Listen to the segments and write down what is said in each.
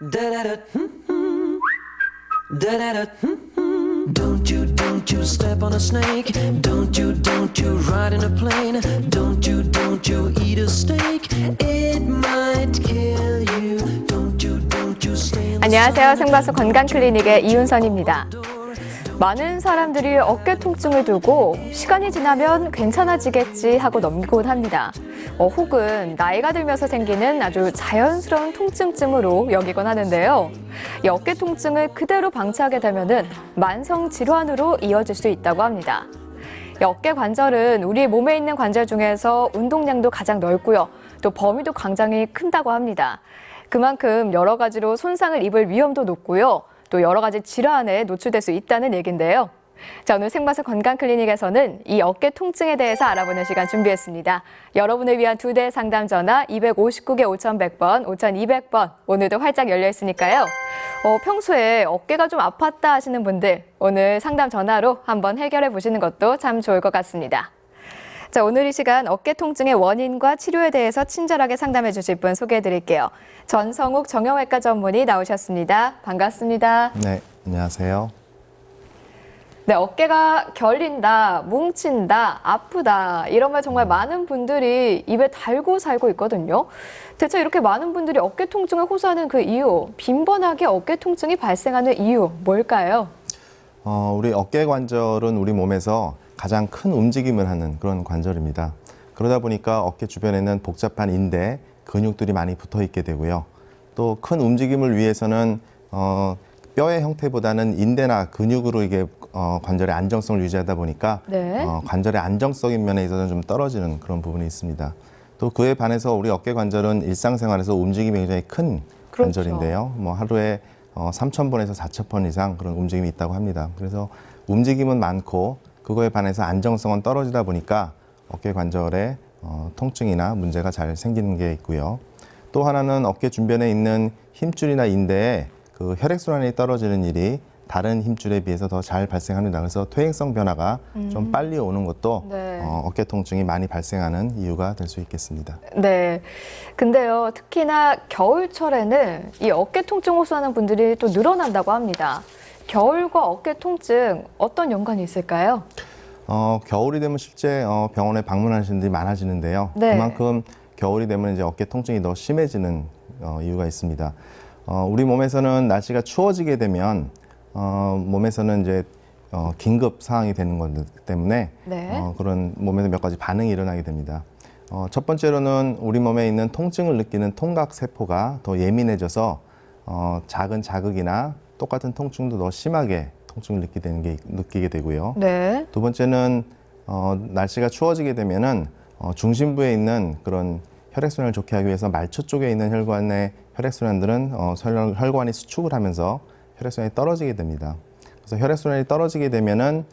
Don't you step on a snake. Don't you ride in a plane. Don't you eat a steak. It might kill you. Don't you stay in the 안녕하세요. 생방송 건강클리닉의 이윤선입니다. 많은 사람들이 어깨 통증을 두고 시간이 지나면 괜찮아지겠지 하고 넘기곤 합니다. 혹은 나이가 들면서 생기는 아주 자연스러운 통증쯤으로 여기곤 하는데요. 이 어깨 통증을 그대로 방치하게 되면은 만성 질환으로 이어질 수 있다고 합니다. 이 어깨 관절은 우리 몸에 있는 관절 중에서 운동량도 가장 넓고요. 또 범위도 굉장히 큰다고 합니다. 그만큼 여러 가지로 손상을 입을 위험도 높고요. 또 여러 가지 질환에 노출될 수 있다는 얘기인데요. 자, 오늘 생방송 건강클리닉에서는 이 어깨 통증에 대해서 알아보는 시간 준비했습니다. 여러분을 위한 2대 상담 전화 259개 5100번, 5200번 오늘도 활짝 열려 있으니까요. 평소에 어깨가 좀 아팠다 하시는 분들 오늘 상담 전화로 한번 해결해 보시는 것도 참 좋을 것 같습니다. 자, 오늘 이 시간 어깨 통증의 원인과 치료에 대해서 친절하게 상담해 주실 분 소개해 드릴게요. 전성욱 정형외과 전문의 나오셨습니다. 반갑습니다. 네, 안녕하세요. 네, 어깨가 결린다, 뭉친다, 아프다 이런 말 정말 많은 분들이 입에 달고 살고 있거든요. 대체 이렇게 많은 분들이 어깨 통증을 호소하는 그 이유, 빈번하게 어깨 통증이 발생하는 이유 뭘까요? 우리 어깨 관절은 우리 몸에서 가장 큰 움직임을 하는 그런 관절입니다. 그러다 보니까 어깨 주변에는 복잡한 인대, 근육들이 많이 붙어 있게 되고요. 또 큰 움직임을 위해서는 뼈의 형태보다는 인대나 근육으로 이게 관절의 안정성을 유지하다 보니까 네. 관절의 안정적인 면에 있어서는 좀 떨어지는 그런 부분이 있습니다. 또 그에 반해서 우리 어깨 관절은 일상생활에서 움직임이 굉장히 큰 그렇죠. 관절인데요. 뭐 하루에 3,000번에서 4,000번 이상 그런 움직임이 있다고 합니다. 그래서 움직임은 많고 그거에 반해서 안정성은 떨어지다 보니까 어깨 관절에 통증이나 문제가 잘 생기는 게 있고요. 또 하나는 어깨 주변에 있는 힘줄이나 인대에 그 혈액순환이 떨어지는 일이 다른 힘줄에 비해서 더 잘 발생합니다. 그래서 퇴행성 변화가 좀 빨리 오는 것도 네. 어깨 통증이 많이 발생하는 이유가 될 수 있겠습니다. 네. 근데요, 특히나 겨울철에는 이 어깨 통증 호소하는 분들이 또 늘어난다고 합니다. 겨울과 어깨 통증 어떤 연관이 있을까요? 겨울이 되면 실제 병원에 방문하시는 분들이 많아지는데요. 네. 그만큼 겨울이 되면 이제 어깨 통증이 더 심해지는 이유가 있습니다. 우리 몸에서는 날씨가 추워지게 되면 몸에서는 이제 긴급 상황이 되는 거기 때문에 네. 그런 몸에서 몇 가지 반응이 일어나게 됩니다. 첫 번째로는 우리 몸에 있는 통증을 느끼는 통각 세포가 더 예민해져서 작은 자극이나 똑같은 통증도 더 심하게 통증을 느끼게 되고요. 네. 두 번째는 날씨가 추워지게 되면은 중심부에 있는 그런 혈액순환을 좋게 하기 위해서 말초 쪽에 있는 혈관의 혈액순환들은 혈관이 수축을 하면서 혈액순환이 떨어지게 됩니다. 그래서 혈액순환이 떨어지게 되면은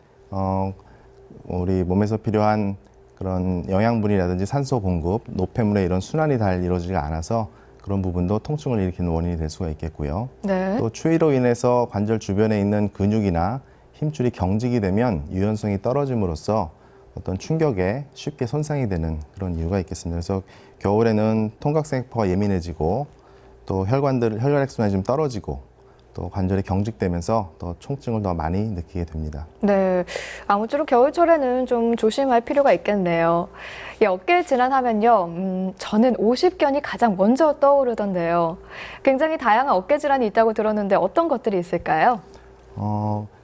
우리 몸에서 필요한 그런 영양분이라든지 산소 공급, 노폐물의 이런 순환이 잘 이루어지지 않아서 그런 부분도 통증을 일으키는 원인이 될 수가 있겠고요. 네. 또 추위로 인해서 관절 주변에 있는 근육이나 힘줄이 경직이 되면 유연성이 떨어짐으로써 어떤 충격에 쉽게 손상이 되는 그런 이유가 있겠습니다. 그래서 겨울에는 통각세포가 예민해지고 또 혈액순환이 좀 떨어지고 또 관절이 경직되면서 더 통증을 더 많이 느끼게 됩니다. 네. 아무쪼록 겨울철에는 좀 조심할 필요가 있겠네요. 이 어깨 질환하면요, 저는 오십견이 가장 먼저 떠오르던데요. 굉장히 다양한 어깨 질환이 있다고 들었는데 어떤 것들이 있을까요?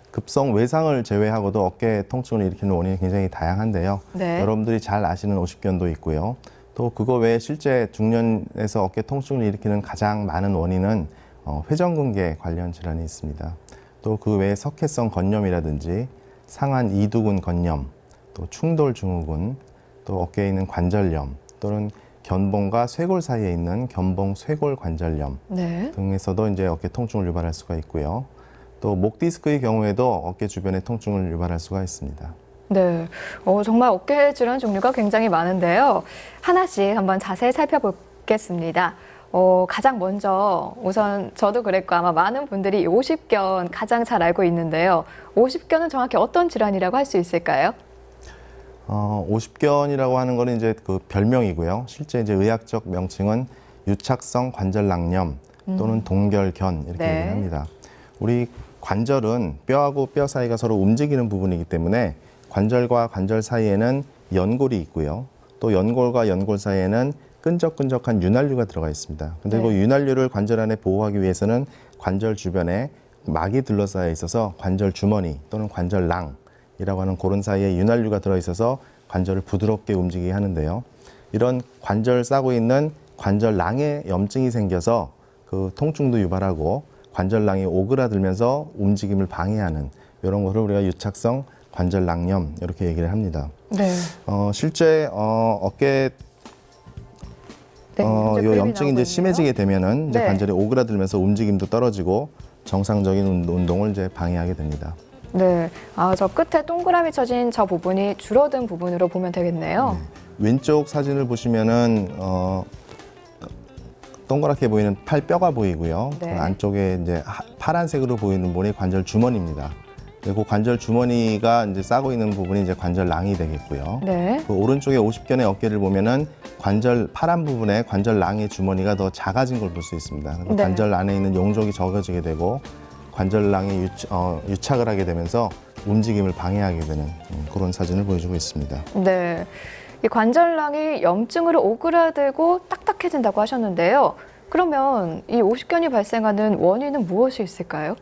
급성 외상을 제외하고도 어깨 통증을 일으키는 원인이 굉장히 다양한데요. 네. 여러분들이 잘 아시는 오십견도 있고요. 또 그거 외에 실제 중년에서 어깨 통증을 일으키는 가장 많은 원인은 회전근개 관련 질환이 있습니다. 또 그 외에 석회성 건염이라든지 상한 이두근 건염, 또 충돌 증후군, 또 어깨에 있는 관절염 또는 견봉과 쇄골 사이에 있는 견봉 쇄골 관절염 네. 등에서도 이제 어깨 통증을 유발할 수가 있고요. 또 목 디스크의 경우에도 어깨 주변에 통증을 유발할 수가 있습니다. 네. 정말 어깨 질환 종류가 굉장히 많은데요. 하나씩 한번 자세히 살펴보겠습니다. 가장 먼저 우선 저도 그랬고 아마 많은 분들이 오십견 가장 잘 알고 있는데요. 오십견은 정확히 어떤 질환이라고 할 수 있을까요? 오십견이라고 하는 거는 이제 그 별명이고요. 실제 이제 의학적 명칭은 유착성 관절낭염 또는 동결견 이렇게 네. 얘기를 합니다. 우리 관절은 뼈하고 뼈 사이가 서로 움직이는 부분이기 때문에 관절과 관절 사이에는 연골이 있고요. 또 연골과 연골 사이에는 끈적끈적한 윤활유가 들어가 있습니다. 근데 네. 그 윤활유를 관절 안에 보호하기 위해서는 관절 주변에 막이 둘러싸여 있어서 관절 주머니 또는 관절낭이라고 하는 그런 사이에 윤활유가 들어있어서 관절을 부드럽게 움직이게 하는데요. 이런 관절 싸고 있는 관절낭에 염증이 생겨서 그 통증도 유발하고 관절낭이 오그라들면서 움직임을 방해하는 이런 것을 우리가 유착성 관절낭염 이렇게 얘기를 합니다. 네. 실제 어깨 네, 현재 요 그림이 염증이 나오고 이제 심해지게 되면은 이제 네. 관절이 오그라들면서 움직임도 떨어지고 정상적인 운동을 이제 방해하게 됩니다. 네. 아, 저 끝에 동그라미 쳐진 저 부분이 줄어든 부분으로 보면 되겠네요. 왼쪽 사진을 보시면은 동그랗게 보이는 팔뼈가 보이고요. 네. 그 안쪽에 이제 파란색으로 보이는 부분이 관절 주머니입니다. 그리고 관절 주머니가 이제 싸고 있는 부분이 이제 관절낭이 되겠고요. 네. 그 오른쪽에 50견의 어깨를 보면은 관절 파란 부분에 관절낭의 주머니가 더 작아진 걸 볼 수 있습니다. 그래서 네. 관절 안에 있는 용적이 적어지게 되고 관절낭이 유착을 하게 되면서 움직임을 방해하게 되는 그런 사진을 보여주고 있습니다. 네. 이 관절낭이 염증으로 오그라들고 딱딱해진다고 하셨는데요. 그러면 이 오십견이 발생하는 원인은 무엇이 있을까요?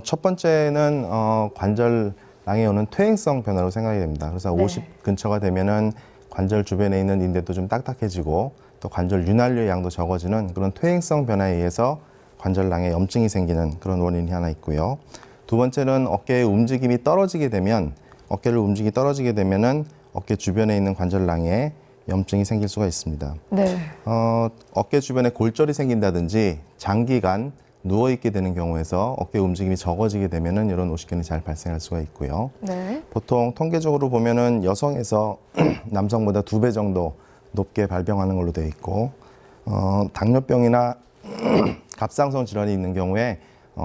첫 번째는 관절낭에 오는 퇴행성 변화로 생각이 됩니다. 그래서 네. 50 근처가 되면은 관절 주변에 있는 인대도 좀 딱딱해지고 또 관절 윤활유의 양도 적어지는 그런 퇴행성 변화에 의해서 관절낭에 염증이 생기는 그런 원인이 하나 있고요. 두 번째는 어깨의 움직임이 떨어지게 되면 어깨는 어깨 주변에 있는 관절낭에 염증이 생길 수가 있습니다. 네. 어깨 주변에 골절이 생긴다든지 장기간 누워있게 되는 경우에서 어깨 움직임이 적어지게 되면은 이런 오십견이 잘 발생할 수가 있고요. 네. 보통 통계적으로 보면은 여성에서 남성보다 2배 정도 높게 발병하는 걸로 되어 있고, 당뇨병이나 갑상선 질환이 있는 경우에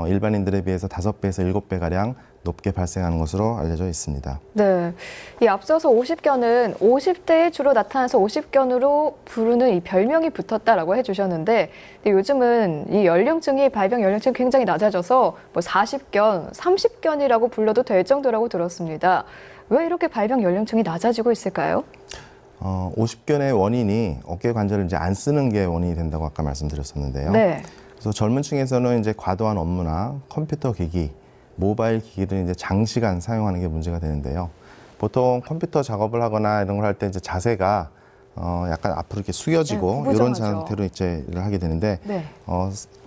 일반인들에 비해서 5배에서 7배 가량 높게 발생하는 것으로 알려져 있습니다. 네. 이 앞서서 오십견은 50대에 주로 나타나서 오십견으로 부르는 이 별명이 붙었다라고 해주셨는데, 근데 요즘은 이 연령층이 발병 연령층이 굉장히 낮아져서 뭐 40견, 30견이라고 불러도 될 정도라고 들었습니다. 왜 이렇게 발병 연령층이 낮아지고 있을까요? 50견의 원인이 어깨 관절을 이제 안 쓰는 게 원인이 된다고 아까 말씀드렸었는데요. 네. 그래서 젊은 층에서는 이제 과도한 업무나 컴퓨터 기기, 모바일 기기를 이제 장시간 사용하는 게 문제가 되는데요. 보통 컴퓨터 작업을 하거나 이런 걸 할 때 이제 자세가 약간 앞으로 이렇게 숙여지고 네, 이런 구부정하죠. 상태로 이제 일을 하게 되는데 네.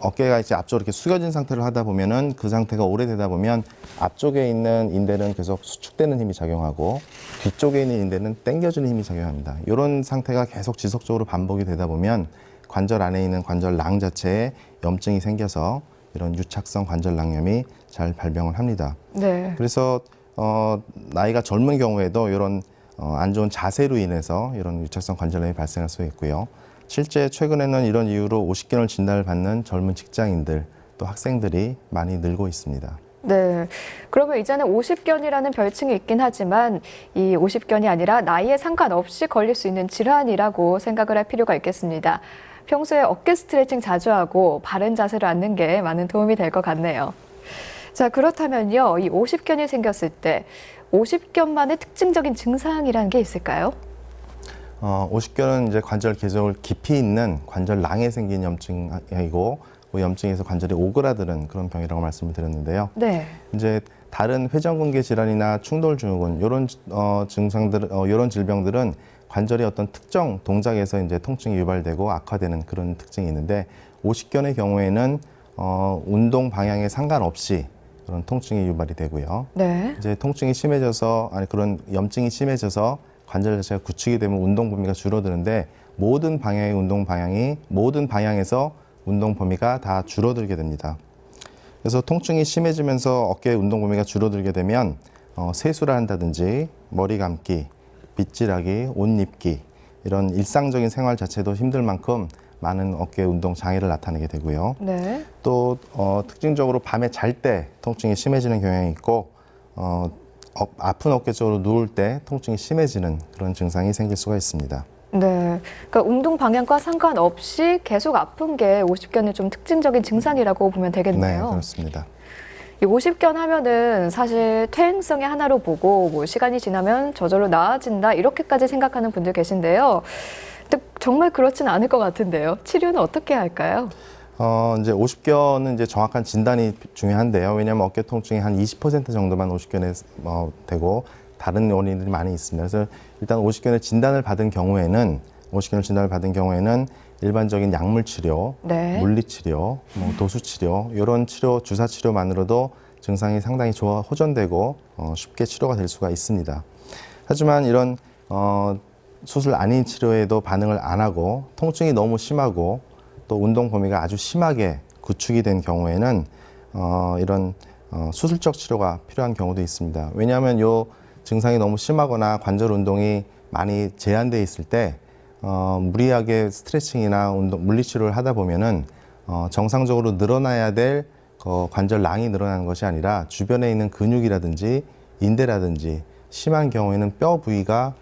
어깨가 이제 앞쪽으로 이렇게 숙여진 상태로 하다 보면은 그 상태가 오래되다 보면 앞쪽에 있는 인대는 계속 수축되는 힘이 작용하고 뒤쪽에 있는 인대는 당겨주는 힘이 작용합니다. 이런 상태가 계속 지속적으로 반복이 되다 보면 관절 안에 있는 관절낭 자체에 염증이 생겨서 이런 유착성 관절낭염이 잘 발병을 합니다. 네. 그래서 나이가 젊은 경우에도 이런 안 좋은 자세로 인해서 이런 유착성 관절염이 발생할 수 있고요. 실제 최근에는 이런 이유로 오십견을 진단을 받는 젊은 직장인들 또 학생들이 많이 늘고 있습니다. 네. 그러면 이제는 오십견이라는 별칭이 있긴 하지만 이 오십견이 아니라 나이에 상관없이 걸릴 수 있는 질환이라고 생각을 할 필요가 있겠습니다. 평소에 어깨 스트레칭 자주 하고 바른 자세로 앉는 게 많은 도움이 될 것 같네요. 자, 그렇다면요. 이 오십견이 생겼을 때 오십견만의 특징적인 증상이라는 게 있을까요? 오십견은 이제 관절 계절 깊이 있는 관절낭에 생긴 염증이고 그 염증에서 관절이 오그라드는 그런 병이라고 말씀을 드렸는데요. 네. 이제 다른 회전근개 질환이나 충돌증후군 이런 증상들, 이런 질병들은 관절의 어떤 특정 동작에서 이제 통증이 유발되고 악화되는 그런 특징이 있는데 오십견의 경우에는 운동 방향에 상관없이 그런 통증이 유발이 되고요. 네. 이제 통증이 심해져서 그런 염증이 심해져서 관절 자체가 굳히게 되면 운동 범위가 줄어드는데 모든 방향에서 운동 범위가 다 줄어들게 됩니다. 그래서 통증이 심해지면서 어깨의 운동 범위가 줄어들게 되면 세수를 한다든지 머리 감기, 빗질하기, 옷 입기 이런 일상적인 생활 자체도 힘들 만큼 많은 어깨 운동 장애를 나타내게 되고요. 네. 또 특징적으로 밤에 잘 때 통증이 심해지는 경향이 있고 아픈 어깨 쪽으로 누울 때 통증이 심해지는 그런 증상이 생길 수가 있습니다. 네. 그러니까 운동 방향과 상관없이 계속 아픈 게 오십견의 좀 특징적인 증상이라고 보면 네, 되겠네요. 그렇습니다. 이 오십견 하면은 사실 퇴행성의 하나로 보고 뭐 시간이 지나면 저절로 나아진다 이렇게까지 생각하는 분들 계신데요. 근데 정말 그렇진 않을 것 같은데요. 치료는 어떻게 할까요? 이제 오십견은 이제 정확한 진단이 중요한데요. 왜냐하면 어깨 통증이 한 20% 정도만 오십견에 되고 다른 원인들이 많이 있습니다. 그래서 일단 오십견의 진단을 받은 경우에는 일반적인 약물 치료, 네. 물리 치료, 도수 치료 이런 치료, 주사 치료만으로도 증상이 상당히 호전되고 쉽게 치료가 될 수가 있습니다. 하지만 이런 수술 아닌 치료에도 반응을 안 하고 통증이 너무 심하고 또 운동 범위가 아주 심하게 구축이 된 경우에는 이런 수술적 치료가 필요한 경우도 있습니다. 왜냐하면 이 증상이 너무 심하거나 관절 운동이 많이 제한돼 있을 때 무리하게 스트레칭이나 물리 치료를 하다 보면은 정상적으로 늘어나야 될 관절낭이 늘어나는 것이 아니라 주변에 있는 근육이라든지 인대라든지 심한 경우에는 뼈 부위가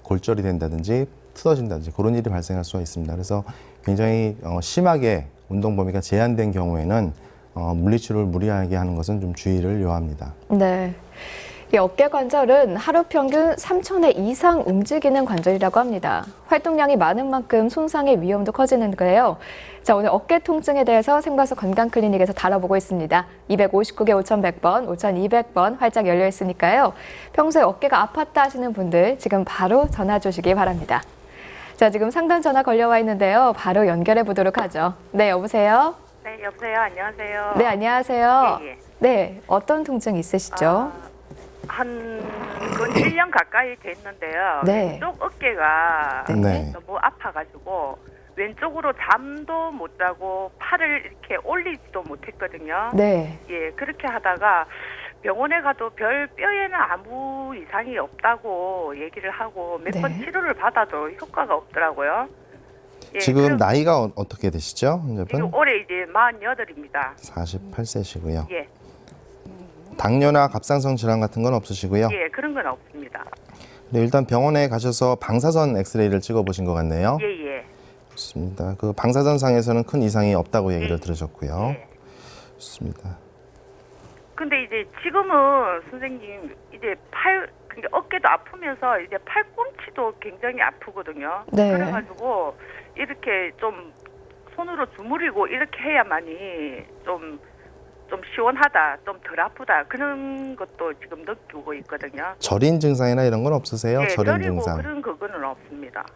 골절이 된다든지 틀어진다든지 그런 일이 발생할 수가 있습니다. 그래서 굉장히 심하게 운동 범위가 제한된 경우에는 물리치료를 무리하게 하는 것은 좀 주의를 요합니다. 네. 이 어깨 관절은 하루 평균 3,000회 이상 움직이는 관절이라고 합니다. 활동량이 많은 만큼 손상의 위험도 커지는데요. 자, 오늘 어깨 통증에 대해서 생과수 건강클리닉에서 다뤄보고 있습니다. 259개 5,100번, 5,200번 활짝 열려 있으니까요. 평소에 어깨가 아팠다 하시는 분들 지금 바로 전화 주시기 바랍니다. 자, 지금 상담 전화 걸려와 있는데요. 바로 연결해 보도록 하죠. 네, 여보세요? 네, 여보세요. 안녕하세요. 네, 안녕하세요. 예, 예. 네, 어떤 통증 있으시죠? 한 거의 1년 가까이 됐는데요. 네. 왼쪽 어깨가 네. 너무 아파가지고 왼쪽으로 잠도 못 자고 팔을 이렇게 올리지도 못했거든요. 네. 예, 그렇게 하다가 병원에 가도 별 뼈에는 아무 이상이 없다고 얘기를 하고 몇 번 네. 치료를 받아도 효과가 없더라고요. 예, 지금 나이가 어떻게 되시죠, 지금 환자분? 올해 이제 48입니다. 48세시고요. 예, 당뇨나 갑상선 질환 같은 건 없으시고요. 예, 그런 건 없습니다. 네, 일단 병원에 가셔서 방사선 엑스레이를 찍어보신 것 같네요. 예, 예. 좋습니다. 그 방사선상에서는 큰 이상이 없다고 얘기를 예. 들으셨고요. 예. 좋습니다. 근데 이제 지금은 선생님 이제 그러니까 어깨도 아프면서 이제 팔꿈치도 굉장히 아프거든요. 네. 그래가지고 이렇게 좀 손으로 주무리고 이렇게 해야만이 좀 시원하다, 좀 덜 아프다 그런 것도 지금 느끼고 있거든요. 저린 증상이나 이런 건 없으세요? 네, 저린 저리고 증상. 그런 그거는 없습니다.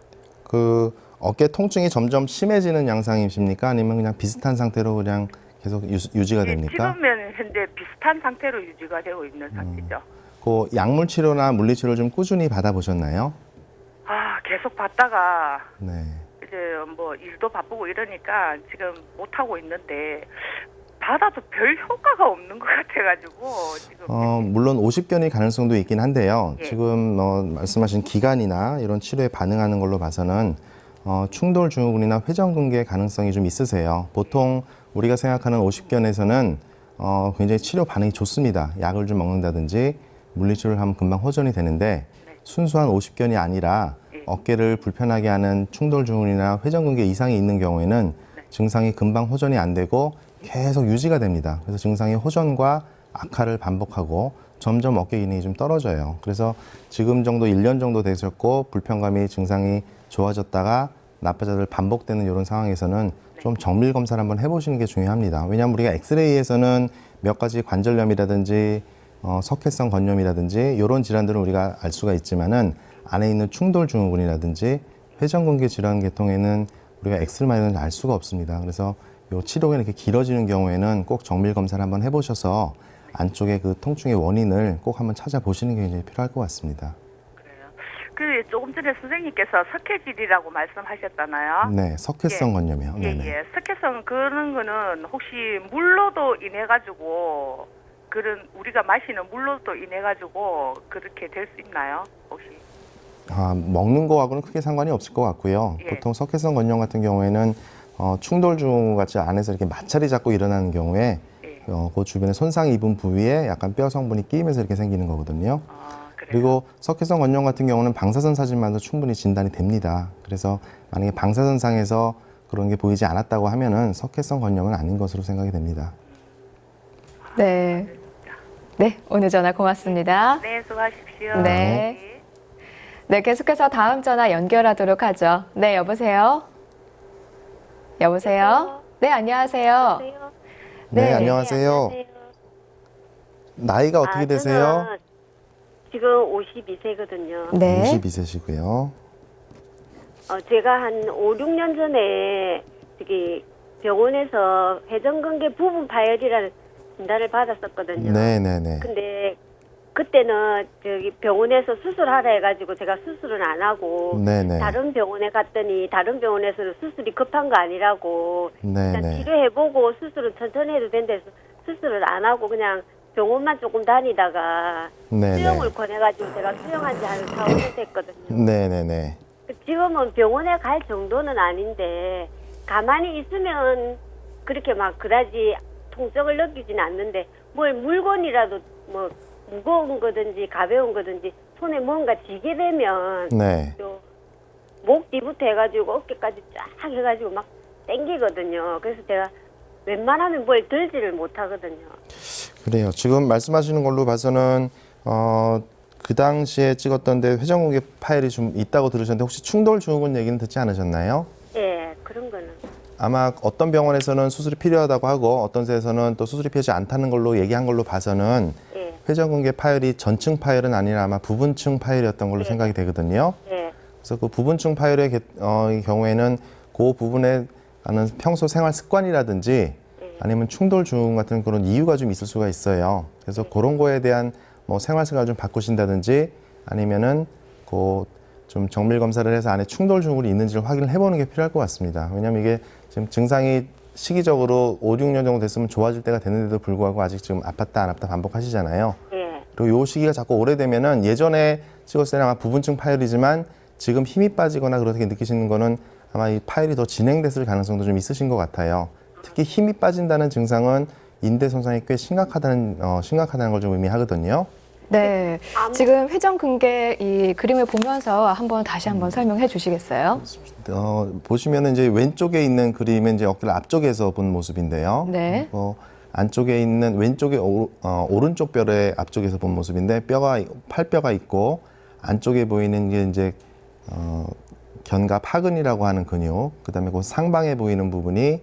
그 어깨 통증이 점점 심해지는 양상이십니까? 아니면 그냥 비슷한 상태로 그냥 계속 유지가 예, 됩니까? 지금은 현재 비슷한 상태로 유지가 되고 있는 상태죠. 그 약물 치료나 물리 치료를 좀 꾸준히 받아보셨나요? 계속 받다가 네. 이제 뭐 일도 바쁘고 이러니까 지금 못 하고 있는데 받아도 별 효과가 없는 것 같아가지고 지금 물론 오십견일 가능성도 있긴 한데요. 예. 지금 말씀하신 기간이나 이런 치료에 반응하는 걸로 봐서는 충돌 증후군이나 회전근개 가능성이 좀 있으세요. 보통 우리가 생각하는 오십견에서는 굉장히 치료 반응이 좋습니다. 약을 좀 먹는다든지 물리치료를 하면 금방 호전이 되는데 순수한 오십견이 아니라 어깨를 불편하게 하는 충돌 증후군이나 회전근개 이상이 있는 경우에는 증상이 금방 호전이 안 되고 계속 유지가 됩니다. 그래서 증상의 호전과 악화를 반복하고 점점 어깨 기능이 좀 떨어져요. 그래서 지금 정도 1년 정도 되셨고 불편감이 증상이 좋아졌다가 나빠져들 반복되는 이런 상황에서는 좀 정밀 검사를 한번 해보시는 게 중요합니다. 왜냐하면 우리가 엑스레이에서는 몇 가지 관절염이라든지 석회성 건염이라든지 이런 질환들을 우리가 알 수가 있지만은 안에 있는 충돌 증후군이라든지 회전근개 질환 계통에는 우리가 엑스레이만은 알 수가 없습니다. 그래서 요 치료가 이렇게 길어지는 경우에는 꼭 정밀 검사를 한번 해보셔서 안쪽에 그 통증의 원인을 꼭 한번 찾아보시는 게 굉장히 필요할 것 같습니다. 그래요. 그 조금 전에 선생님께서 석회질이라고 말씀하셨잖아요. 네, 석회성 건염이요. 예, 네네. 예. 석회성 그런 거는 혹시 물로도 인해 가지고 그런 우리가 마시는 물로도 인해 가지고 그렇게 될 수 있나요? 혹시? 먹는 거하고는 크게 상관이 없을 것 같고요. 예. 보통 석회성 건염 같은 경우에는 충돌 증후 같이 안에서 이렇게 마찰이 자꾸 일어나는 경우에 예. 그 주변에 손상 입은 부위에 약간 뼈 성분이 끼이면서 이렇게 생기는 거거든요. 그래요. 그리고 석회성 건염 같은 경우는 방사선 사진만도 충분히 진단이 됩니다. 그래서 만약에 방사선상에서 그런 게 보이지 않았다고 하면은 석회성 건염은 아닌 것으로 생각이 됩니다. 네. 네, 오늘 전화 고맙습니다. 네, 수고하십시오. 네. 네, 계속해서 다음 전화 연결하도록 하죠. 네, 여보세요? 여보세요? 네, 안녕하세요. 네, 네. 안녕하세요. 나이가 어떻게 되세요? 저는 지금 52세거든요. 네. 52세시고요. 제가 한 5, 6년 전에 저기 병원에서 회전근개 부분 파열이라는 진단을 받았었거든요. 네네네. 근데 그때는 저기 병원에서 수술하라 해가지고 제가 수술은 안 하고 네네. 다른 병원에 갔더니 다른 병원에서는 수술이 급한 거 아니라고 일단 네네. 치료해보고 수술은 천천히 해도 된대서 수술을 안 하고 그냥 병원만 조금 다니다가 네네. 수영을 권해가지고 제가 수영한 지 한 4, 5년 됐거든요. 네네네. 지금은 병원에 갈 정도는 아닌데 가만히 있으면 그렇게 막 그다지 통증을 느끼진 않는데 뭘 물건이라도 뭐 무거운 거든지 가벼운 거든지 손에 뭔가 쥐게 되면 네. 목 뒤부터 해가지고 어깨까지 쫙 해가지고 막 땡기거든요. 그래서 제가 웬만하면 뭘 들지를 못하거든요. 그래요. 지금 말씀하시는 걸로 봐서는 그 당시에 찍었던데 회전근개 파열이 좀 있다고 들으셨는데 혹시 충돌 증후군 얘기는 듣지 않으셨나요? 예, 그런 거는. 아마 어떤 병원에서는 수술이 필요하다고 하고 어떤 데에서는 또 수술이 필요하지 않다는 걸로 얘기한 걸로 봐서는 예, 회전근개 파열이 전층 파열은 아니라 아마 부분층 파열이었던 걸로 생각이 되거든요. 예, 그래서 그 부분층 파열의 경우에는 그 부분에 관한 평소 생활 습관이라든지 아니면 충돌 증후군 같은 그런 이유가 좀 있을 수가 있어요. 그래서 그런 거에 대한 뭐 생활 습관을 좀 바꾸신다든지 아니면은 그 좀 정밀 검사를 해서 안에 충돌 증후군이 있는지를 확인을 해보는 게 필요할 것 같습니다. 왜냐하면 이게 지금 증상이 시기적으로 5, 6년 정도 됐으면 좋아질 때가 됐는데도 불구하고 아직 지금 아팠다 안 아팠다 반복하시잖아요. 예. 그리고 요 시기가 자꾸 오래되면은 예전에 찍었을 때는 아마 부분층 파열이지만 지금 힘이 빠지거나 그렇게 느끼시는 거는 아마 이 파열이 더 진행됐을 가능성도 좀 있으신 것 같아요. 특히 힘이 빠진다는 증상은 인대 손상이 꽤 심각하다는 걸 좀 의미하거든요. 네. 지금 회전근개 이 그림을 보면서 다시 한번 설명해 주시겠어요? 보시면은 이제 왼쪽에 있는 그림은 이제 어깨를 앞쪽에서 본 모습인데요. 네. 안쪽에 있는 왼쪽에 오른쪽 뼈의 앞쪽에서 본 모습인데 팔뼈가 있고 안쪽에 보이는 게 이제 견갑 하근이라고 하는 근육, 그다음에 그 상방에 보이는 부분이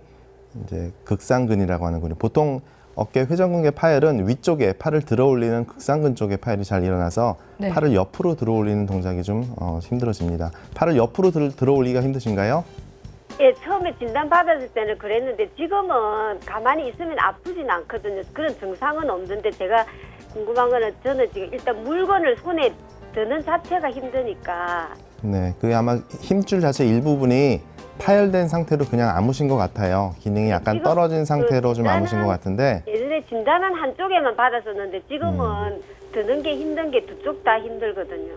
이제 극상근이라고 하는 근육. 보통 어깨 회전근개 파열은 위쪽에 팔을 들어올리는 극상근 쪽에 파열이 잘 일어나서 네. 팔을 옆으로 들어올리는 동작이 좀 힘들어집니다. 팔을 옆으로 들어올리기가 힘드신가요? 예, 처음에 진단 받았을 때는 그랬는데 지금은 가만히 있으면 아프진 않거든요. 그런 증상은 없는데 제가 궁금한 거는 저는 지금 일단 물건을 손에 드는 자체가 힘드니까. 네, 그게 아마 힘줄 자체 일부분이 파열된 상태로 그냥 아무신 것 같아요. 기능이 약간 지금 떨어진 상태로 좀 진단은 아무신 것 같은데 예전에 진단은 한쪽에만 받았었는데 지금은 드는 게 힘든 게 두 쪽 다 힘들거든요.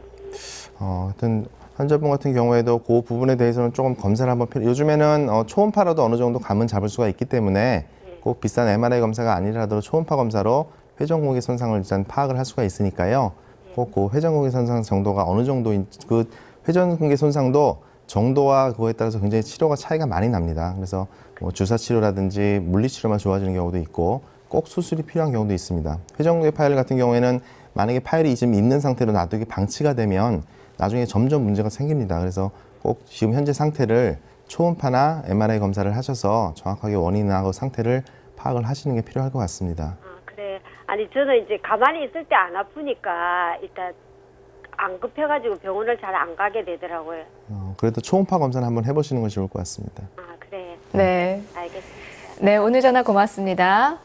하여튼 환자분 같은 경우에도 그 부분에 대해서는 조금 검사를 한번 요즘에는 초음파로도 어느 정도 감은 잡을 수가 있기 때문에 꼭 비싼 MRI 검사가 아니라도 초음파 검사로 회전근개 손상을 일단 파악을 할 수가 있으니까요. 꼭 그 회전근개 손상 정도가 어느 정도인 그 회전근개 손상도 정도와 그거에 따라서 굉장히 치료가 차이가 많이 납니다. 그래서 뭐 주사 치료라든지 물리 치료만 좋아지는 경우도 있고 꼭 수술이 필요한 경우도 있습니다. 회전근개 파열 같은 경우에는 만약에 파열이 지금 있는 상태로 놔두기 방치가 되면 나중에 점점 문제가 생깁니다. 그래서 꼭 지금 현재 상태를 초음파나 MRI 검사를 하셔서 정확하게 원인하고 상태를 파악을 하시는 게 필요할 것 같습니다. 아, 그래. 아니 저는 이제 가만히 있을 때 안 아프니까 일단 안 급해가지고 병원을 잘 안 가게 되더라고요. 그래도 초음파 검사는 한번 해보시는 것이 좋을 것 같습니다. 아, 그래. 네. 알겠습니다. 네, 오늘 전화 고맙습니다.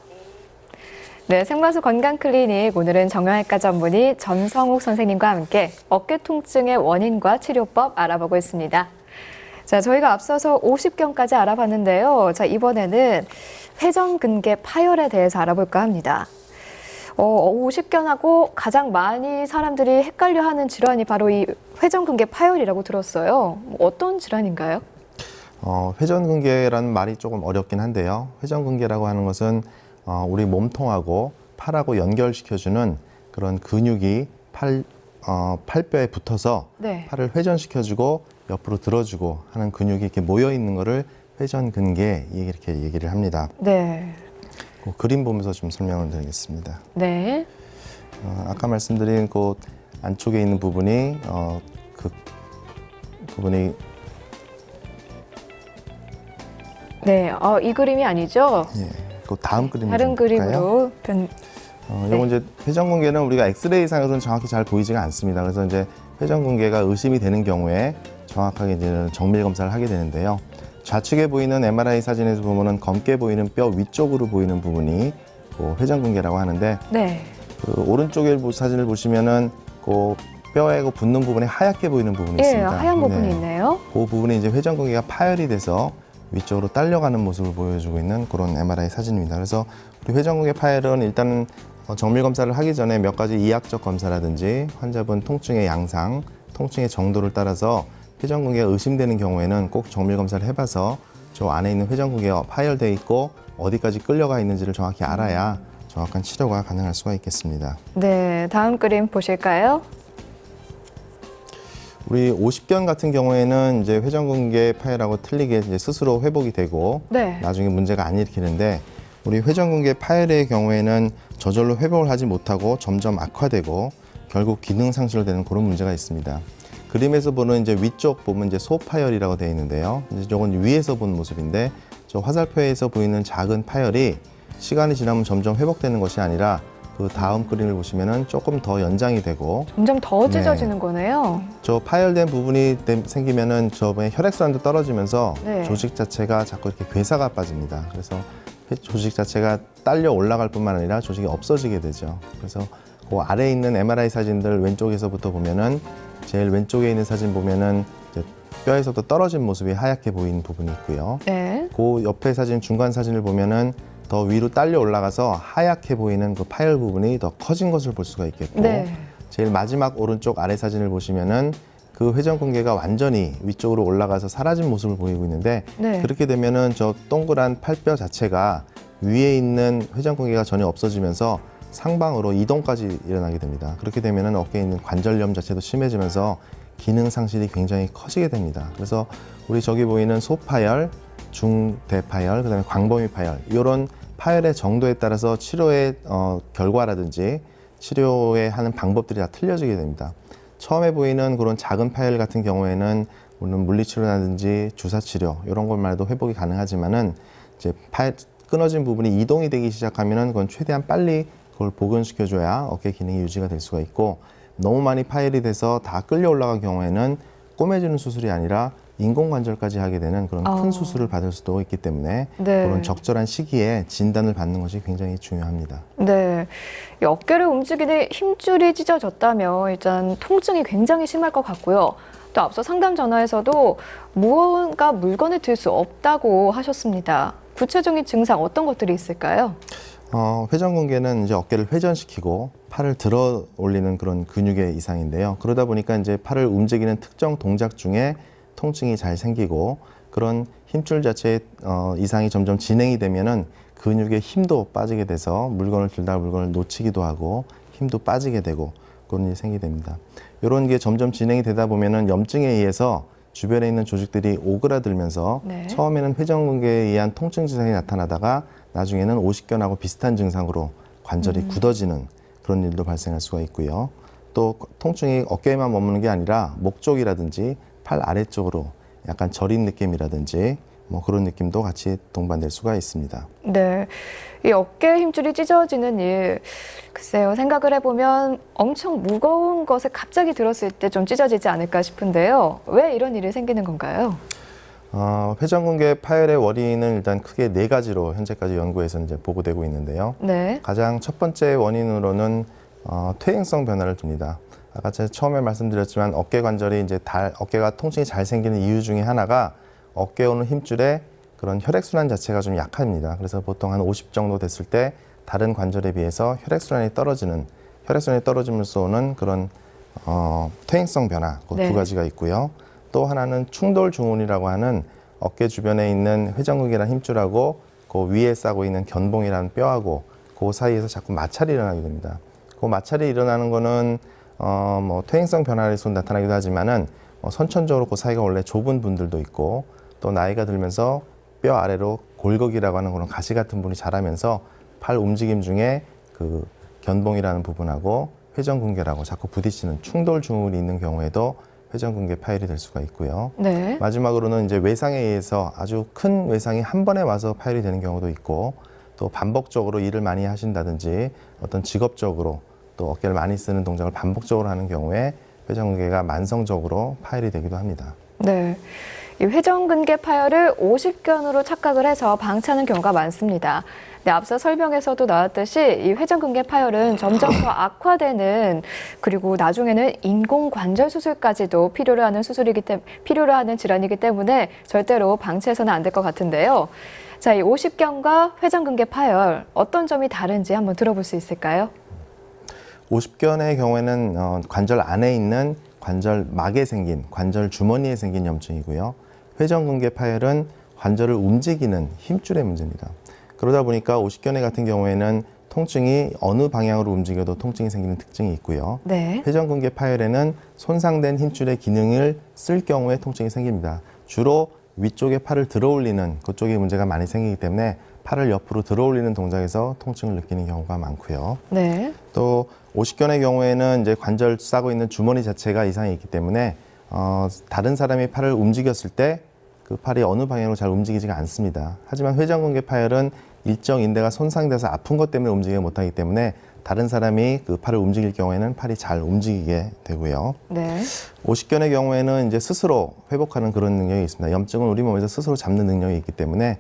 네, 생마수 건강클리닉 오늘은 정형외과 전문의 전성욱 선생님과 함께 어깨 통증의 원인과 치료법 알아보고 있습니다. 자, 저희가 앞서서 50견까지 알아봤는데요. 자, 이번에는 회전근개 파열에 대해서 알아볼까 합니다. 50견하고 가장 많이 사람들이 헷갈려하는 질환이 바로 이 회전근개 파열이라고 들었어요. 어떤 질환인가요? 회전근개라는 말이 조금 어렵긴 한데요. 회전근개라고 하는 것은 우리 몸통하고 팔하고 연결시켜주는 그런 근육이 팔뼈에 붙어서 네. 팔을 회전시켜주고 옆으로 들어주고 하는 근육이 이렇게 모여 있는 거를 회전근개 이렇게 얘기를 합니다. 네. 그 그림 보면서 좀 설명을 드리겠습니다. 네. 아까 말씀드린 그 안쪽에 있는 부분이 그 부분이 네. 이 그림이 아니죠? 그 다음 그림 다른 그림으로 요거 이제 회전근개는 우리가 엑스레이상으로는 정확히 잘 보이지가 않습니다. 그래서 이제 회전근개가 의심이 되는 경우에 정확하게 이제 정밀 검사를 하게 되는데요. 좌측에 보이는 MRI 사진에서 보면은 검게 보이는 뼈 위쪽으로 보이는 부분이 그 회전근개라고 하는데 네. 그 오른쪽에 사진을 보시면은 그 뼈에 그 붙는 부분에 하얗게 보이는 부분이 예, 있습니다. 하얀 부분이 있네요. 그 부분이 이제 회전근개가 파열이 돼서 위쪽으로 딸려가는 모습을 보여주고 있는 그런 MRI 사진입니다. 그래서 우리 회전근개 파열은 일단 정밀 검사를 하기 전에 몇 가지 이학적 검사라든지 환자분 통증의 양상, 통증의 정도를 따라서 회전근개가 의심되는 경우에는 꼭 정밀 검사를 해봐서 저 안에 있는 회전근개가 파열돼 있고 어디까지 끌려가 있는지를 정확히 알아야 정확한 치료가 가능할 수가 있겠습니다. 네, 다음 그림 보실까요? 우리 50견 같은 경우에는 이제 회전근개 파열하고 틀리게 이제 스스로 회복이 되고 네. 나중에 문제가 안 일으키는데 우리 회전근개 파열의 경우에는 저절로 회복을 하지 못하고 점점 악화되고 결국 기능 상실되는 그런 문제가 있습니다. 그림에서 보는 이제 위쪽 보면 이제 소파열이라고 되어 있는데요. 이제 저건 위에서 본 모습인데 저 화살표에서 보이는 작은 파열이 시간이 지나면 점점 회복되는 것이 아니라 그 다음 그림을 보시면은 조금 더 연장이 되고 점점 더 찢어지는 거네요. 저 파열된 부분이 생기면은 저번에 혈액순환도 떨어지면서 네. 조직 자체가 자꾸 이렇게 괴사가 빠집니다. 그래서 조직 자체가 딸려 올라갈 뿐만 아니라 조직이 없어지게 되죠. 그래서 그 아래에 있는 MRI 사진들 왼쪽에서부터 보면은 제일 왼쪽에 있는 사진 보면은 이제 뼈에서도 떨어진 모습이 하얗게 보이는 부분이 있고요. 네. 그 옆에 사진 중간 사진을 보면은 더 위로 딸려 올라가서 하얗게 보이는 그 파열 부분이 더 커진 것을 볼 수가 있겠고 네. 제일 마지막 오른쪽 아래 사진을 보시면은 그 회전근개가 완전히 위쪽으로 올라가서 사라진 모습을 보이고 있는데 네. 그렇게 되면은 저 동그란 팔뼈 자체가 위에 있는 회전근개가 전혀 없어지면서 상방으로 이동까지 일어나게 됩니다. 그렇게 되면은 어깨에 있는 관절염 자체도 심해지면서 기능 상실이 굉장히 커지게 됩니다. 그래서 우리 저기 보이는 소파열, 중대파열, 그다음에 광범위 파열 이런 파열의 정도에 따라서 치료의 결과라든지 치료에 하는 방법들이 다 틀려지게 됩니다. 처음에 보이는 그런 작은 파열 같은 경우에는 물론 물리치료라든지 주사치료 이런 것만 해도 회복이 가능하지만은 이제 끊어진 부분이 이동이 되기 시작하면은 그건 최대한 빨리 그걸 복원시켜줘야 어깨 기능이 유지가 될 수가 있고 너무 많이 파열이 돼서 다 끌려 올라간 경우에는 꼬매주는 수술이 아니라 인공관절까지 하게 되는 그런 큰 수술을 받을 수도 있기 때문에 네. 그런 적절한 시기에 진단을 받는 것이 굉장히 중요합니다. 네. 이 어깨를 움직이는 힘줄이 찢어졌다면 일단 통증이 굉장히 심할 것 같고요. 또 앞서 상담 전화에서도 무언가 물건을 들 수 없다고 하셨습니다. 구체적인 증상 어떤 것들이 있을까요? 회전근개는 이제 어깨를 회전시키고 팔을 들어 올리는 그런 근육의 이상인데요. 그러다 보니까 이제 팔을 움직이는 특정 동작 중에 통증이 잘 생기고 그런 힘줄 자체의 이상이 점점 진행이 되면은 근육의 힘도 빠지게 돼서 물건을 들다가 물건을 놓치기도 하고 힘도 빠지게 되고 그런 일이 생기게 됩니다. 이런 게 점점 진행이 되다 보면은 염증에 의해서 주변에 있는 조직들이 오그라들면서 네. 처음에는 회전근개에 의한 통증 증상이 나타나다가 나중에는 오십견하고 비슷한 증상으로 관절이 굳어지는 그런 일도 발생할 수가 있고요. 또 통증이 어깨에만 머무는 게 아니라 목 쪽이라든지 팔 아래쪽으로 약간 저린 느낌이라든지 뭐 그런 느낌도 같이 동반될 수가 있습니다. 네. 이 어깨 힘줄이 찢어지는 일, 글쎄요, 생각을 해보면 엄청 무거운 것을 갑자기 들었을 때 좀 찢어지지 않을까 싶은데요. 왜 이런 일이 생기는 건가요? 회전근개 파열의 원인은 일단 크게 4가지로 현재까지 연구에서 이제 보고되고 있는데요. 네. 가장 첫 번째 원인으로는 퇴행성 변화를 둡니다. 아까 제가 처음에 말씀드렸지만 어깨 관절이 이제 어깨가 통증이 잘 생기는 이유 중에 하나가 어깨에 오는 힘줄에 그런 혈액순환 자체가 좀 약합니다. 그래서 보통 한 50 정도 됐을 때 다른 관절에 비해서 혈액순환이 떨어지면서 오는 그런 퇴행성 변화 그 네. 2가지가 있고요. 또 하나는 충돌 중운이라고 하는 어깨 주변에 있는 회전근개라는 힘줄하고 그 위에 싸고 있는 견봉이라는 뼈하고 그 사이에서 자꾸 마찰이 일어나게 됩니다. 그 마찰이 일어나는 거는 뭐 퇴행성 변화를 나타나기도 하지만은 선천적으로 그 사이가 원래 좁은 분들도 있고 또 나이가 들면서 뼈 아래로 골격이라고 하는 그런 가시 같은 부분이 자라면서 팔 움직임 중에 그 견봉이라는 부분하고 회전근개라고 자꾸 부딪히는 충돌 증후군이 있는 경우에도 회전근개 파열이 될 수가 있고요. 네. 마지막으로는 이제 외상에 의해서 아주 큰 외상이 한 번에 와서 파열이 되는 경우도 있고 또 반복적으로 일을 많이 하신다든지 어떤 직업적으로 또 어깨를 많이 쓰는 동작을 반복적으로 하는 경우에 회전근개가 만성적으로 파열이 되기도 합니다. 네. 이 회전근개 파열을 오십견으로 착각을 해서 방치하는 경우가 많습니다. 네, 앞서 설명에서도 나왔듯이 이 회전근개 파열은 점점 더 악화되는 그리고 나중에는 인공관절 수술까지도 필요로 하는 질환이기 때문에 절대로 방치해서는 안 될 것 같은데요. 자, 이 오십견과 회전근개 파열 어떤 점이 다른지 한번 들어볼 수 있을까요? 오십견의 경우에는 관절 안에 있는 관절막에 생긴 관절 주머니에 생긴 염증이고요. 회전근개 파열은 관절을 움직이는 힘줄의 문제입니다. 그러다 보니까 오십견의 같은 경우에는 통증이 어느 방향으로 움직여도 통증이 생기는 특징이 있고요. 네. 회전근개 파열에는 손상된 힘줄의 기능을 쓸 경우에 통증이 생깁니다. 주로 위쪽에 팔을 들어올리는 그쪽에 문제가 많이 생기기 때문에 팔을 옆으로 들어올리는 동작에서 통증을 느끼는 경우가 많고요. 네. 또 오십견의 경우에는 이제 관절 싸고 있는 주머니 자체가 이상이 있기 때문에 다른 사람이 팔을 움직였을 때 그 팔이 어느 방향으로 잘 움직이지가 않습니다. 하지만 회전근개 파열은 일정 인대가 손상돼서 아픈 것 때문에 움직이지 못하기 때문에 다른 사람이 그 팔을 움직일 경우에는 팔이 잘 움직이게 되고요. 네. 오십견의 경우에는 이제 스스로 회복하는 그런 능력이 있습니다. 염증은 우리 몸에서 스스로 잡는 능력이 있기 때문에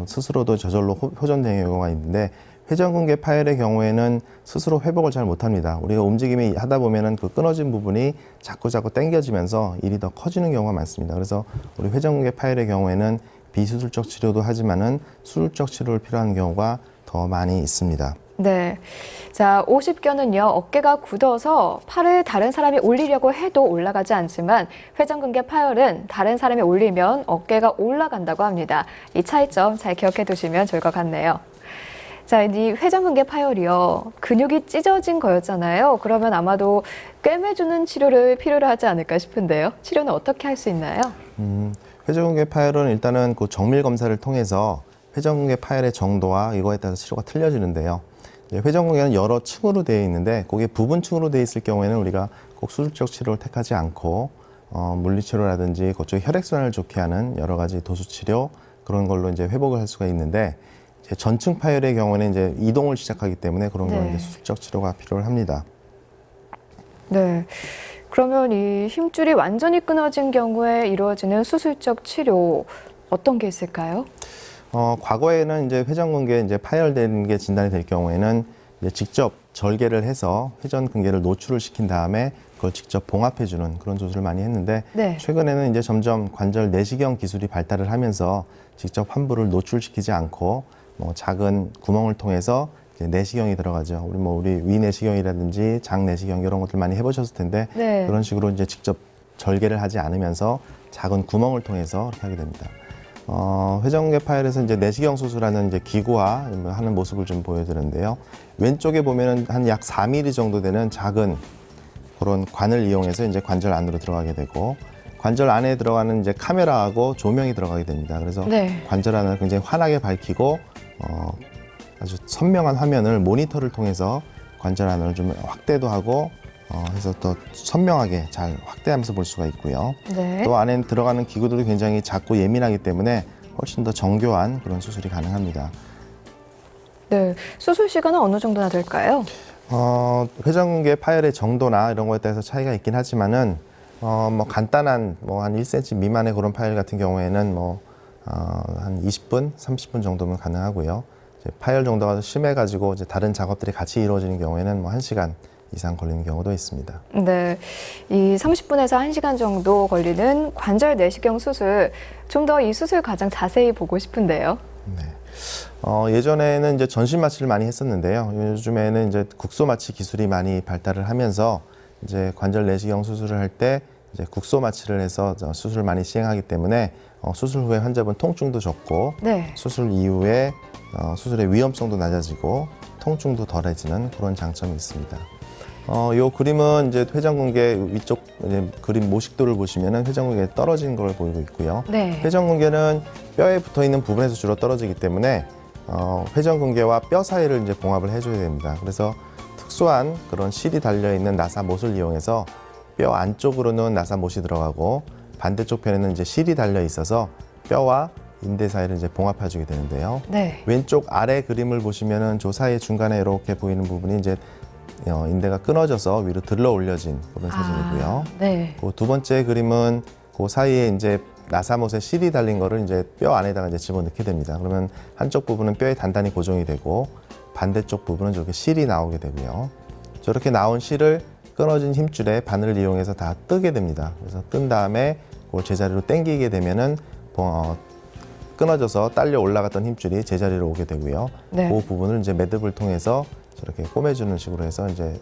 스스로도 저절로 호전되는 경우가 있는데 회전근개 파열의 경우에는 스스로 회복을 잘 못합니다. 우리가 움직임이 하다 보면은 그 끊어진 부분이 자꾸 당겨지면서 일이 더 커지는 경우가 많습니다. 그래서 우리 회전근개 파열의 경우에는 비수술적 치료도 하지만은 수술적 치료를 필요한 경우가 더 많이 있습니다. 네. 자, 오십견은요, 어깨가 굳어서 팔을 다른 사람이 올리려고 해도 올라가지 않지만 회전근개 파열은 다른 사람이 올리면 어깨가 올라간다고 합니다. 이 차이점 잘 기억해 두시면 좋을 것 같네요. 자, 이 회전근개 파열이요, 근육이 찢어진 거였잖아요. 그러면 아마도 꿰매주는 치료를 필요로 하지 않을까 싶은데요. 치료는 어떻게 할 수 있나요? 회전근개 파열은 일단은 그 정밀 검사를 통해서 회전근개 파열의 정도와 이거에 따라서 치료가 틀려지는데요. 회전근개는 여러 층으로 되어 있는데 그게 부분층으로 되어 있을 경우에는 우리가 꼭 수술적 치료를 택하지 않고 물리치료라든지 그쪽 혈액순환을 좋게 하는 여러 가지 도수치료 그런 걸로 이제 회복을 할 수가 있는데 전층 파열의 경우는 이제 이동을 시작하기 때문에 그런 건 이제 수술적 치료가 필요합니다. 네. 그러면 이 힘줄이 완전히 끊어진 경우에 이루어지는 수술적 치료 어떤 게 있을까요? 과거에는 이제 회전근개 이제 파열된 게 진단이 될 경우에는 이제 직접 절개를 해서 회전근개를 노출을 시킨 다음에 그걸 직접 봉합해주는 그런 조술을 많이 했는데 네. 최근에는 이제 점점 관절 내시경 기술이 발달을 하면서 직접 환부를 노출시키지 않고 작은 구멍을 통해서 이제 내시경이 들어가죠. 우리 위 내시경이라든지 장 내시경 이런 것들 많이 해보셨을 텐데 네. 그런 식으로 이제 직접 절개를 하지 않으면서 작은 구멍을 통해서 이렇게 하게 됩니다. 회전근개 파열에서 이제 내시경 수술하는 이제 기구화 하는 모습을 좀 보여드렸는데요. 왼쪽에 보면은 한 약 4mm 정도 되는 작은 그런 관을 이용해서 이제 관절 안으로 들어가게 되고 관절 안에 들어가는 이제 카메라하고 조명이 들어가게 됩니다. 그래서 네. 관절 안을 굉장히 환하게 밝히고 아주 선명한 화면을 모니터를 통해서 관절 안을 좀 확대도 하고 해서 더 선명하게 잘 확대하면서 볼 수가 있고요. 네. 또 안에 들어가는 기구들이 굉장히 작고 예민하기 때문에 훨씬 더 정교한 그런 수술이 가능합니다. 네. 수술 시간은 어느 정도나 될까요? 회전근개 파열의 정도나 이런 거에 따라서 차이가 있긴 하지만은 간단한 한 1cm 미만의 그런 파열 같은 경우에는 한 20분, 30분 정도면 가능하고요. 이제 파열 정도가 심해가지고 이제 다른 작업들이 같이 이루어지는 경우에는 1시간 이상 걸리는 경우도 있습니다. 네, 이 30분에서 1시간 정도 걸리는 관절 내시경 수술, 좀 더 이 수술 과정 자세히 보고 싶은데요. 네. 예전에는 이제 전신 마취를 많이 했었는데요. 요즘에는 이제 국소 마취 기술이 많이 발달을 하면서 이제 관절 내시경 수술을 할 때 이제 국소 마취를 해서 수술을 많이 시행하기 때문에 수술 후에 환자분 통증도 적고 네. 수술 이후에 수술의 위험성도 낮아지고 통증도 덜해지는 그런 장점이 있습니다. 요 그림은 이제 회전근개 위쪽 이제 그림 모식도를 보시면은 회전근개 떨어진 걸 보이고 있고요. 네. 회전근개는 뼈에 붙어 있는 부분에서 주로 떨어지기 때문에 회전근개와 뼈 사이를 이제 봉합을 해줘야 됩니다. 그래서 특수한 그런 실이 달려 있는 나사못을 이용해서 뼈 안쪽으로는 나사못이 들어가고 반대쪽 편에는 이제 실이 달려 있어서 뼈와 인대 사이를 이제 봉합해주게 되는데요. 네. 왼쪽 아래 그림을 보시면은 저 사이 중간에 이렇게 보이는 부분이 이제 인대가 끊어져서 위로 들러 올려진 그런 사진이고요. 네. 그 두 번째 그림은 그 사이에 이제 나사못에 실이 달린 거를 이제 뼈 안에다가 이제 집어넣게 됩니다. 그러면 한쪽 부분은 뼈에 단단히 고정이 되고 반대쪽 부분은 저렇게 실이 나오게 되고요. 저렇게 나온 실을 끊어진 힘줄에 바늘을 이용해서 다 뜨게 됩니다. 그래서 뜬 다음에 그걸 제자리로 당기게 되면은 끊어져서 딸려 올라갔던 힘줄이 제자리로 오게 되고요. 네. 그 부분을 이제 매듭을 통해서 저렇게 꼬매주는 식으로 해서 이제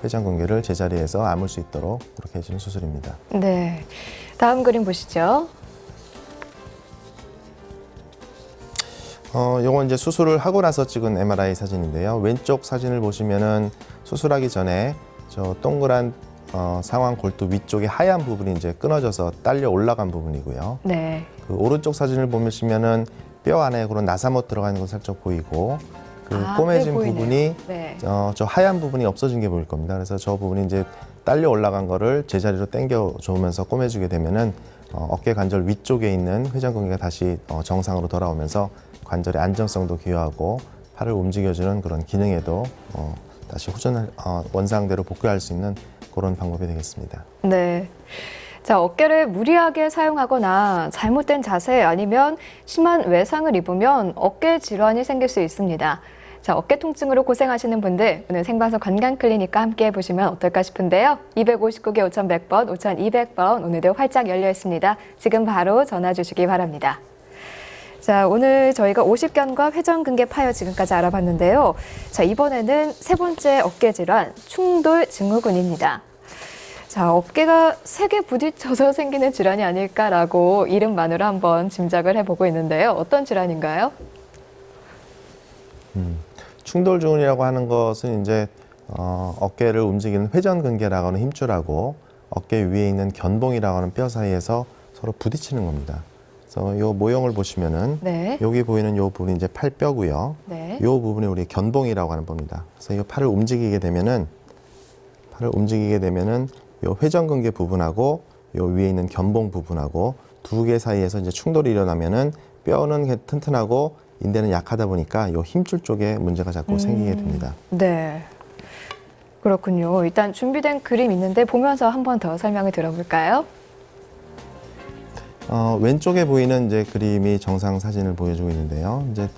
회전근개를 제자리에서 아물 수 있도록 그렇게 해주는 수술입니다. 네. 다음 그림 보시죠. 요건 이제 수술을 하고 나서 찍은 MRI 사진인데요. 왼쪽 사진을 보시면은 수술하기 전에 저 동그란 상완 골두 위쪽에 하얀 부분이 이제 끊어져서 딸려 올라간 부분이고요. 네. 그 오른쪽 사진을 보시면은 뼈 안에 그런 나사못 들어가 있는 거 살짝 보이고 그 꼬매진 네, 보이네요. 부분이 네. 저 하얀 부분이 없어진 게 보일 겁니다. 그래서 저 부분이 이제 딸려 올라간 거를 제자리로 당겨 주면서 꼬매주게 되면은 어깨 관절 위쪽에 있는 회전근개가 다시 정상으로 돌아오면서 관절의 안정성도 기여하고 팔을 움직여주는 그런 기능에도 다시 원상대로 복구할 수 있는 그런 방법이 되겠습니다. 네. 자, 어깨를 무리하게 사용하거나 잘못된 자세 아니면 심한 외상을 입으면 어깨 질환이 생길 수 있습니다. 자, 어깨 통증으로 고생하시는 분들 오늘 생방송 건강클리닉과 함께 해보시면 어떨까 싶은데요. 259개 5100번, 5200번 오늘도 활짝 열려 있습니다. 지금 바로 전화 주시기 바랍니다. 자, 오늘 저희가 오십견과 회전근개 파열 지금까지 알아봤는데요. 자, 이번에는 세 번째 어깨 질환, 충돌 증후군입니다. 자, 어깨가 세게 부딪혀서 생기는 질환이 아닐까라고 이름만으로 한번 짐작을 해보고 있는데요. 어떤 질환인가요? 충돌 증후군이라고 하는 것은 이제 어깨를 움직이는 회전근개라고 하는 힘줄하고 어깨 위에 있는 견봉이라고 하는 뼈 사이에서 서로 부딪히는 겁니다. 그래서 이 모형을 보시면은 네. 여기 보이는 이 부분이 이제 팔뼈고요. 네. 이 부분이 우리 견봉이라고 하는 겁니다. 그래서 이 팔을 움직이게 되면은 이 회전근개 부분하고 이 위에 있는 견봉 부분하고 두 개 사이에서 이제 충돌이 일어나면은 뼈는 튼튼하고 인대는 약하다 보니까 이 힘줄 쪽에 문제가 자꾸 생기게 됩니다. 네. 그렇군요. 일단 준비된 그림 있는데 보면서 한 번 더 설명을 들어볼까요? 왼쪽에 보이는 이제 그림이 정상 사진을 보여주고 있는데요. 이제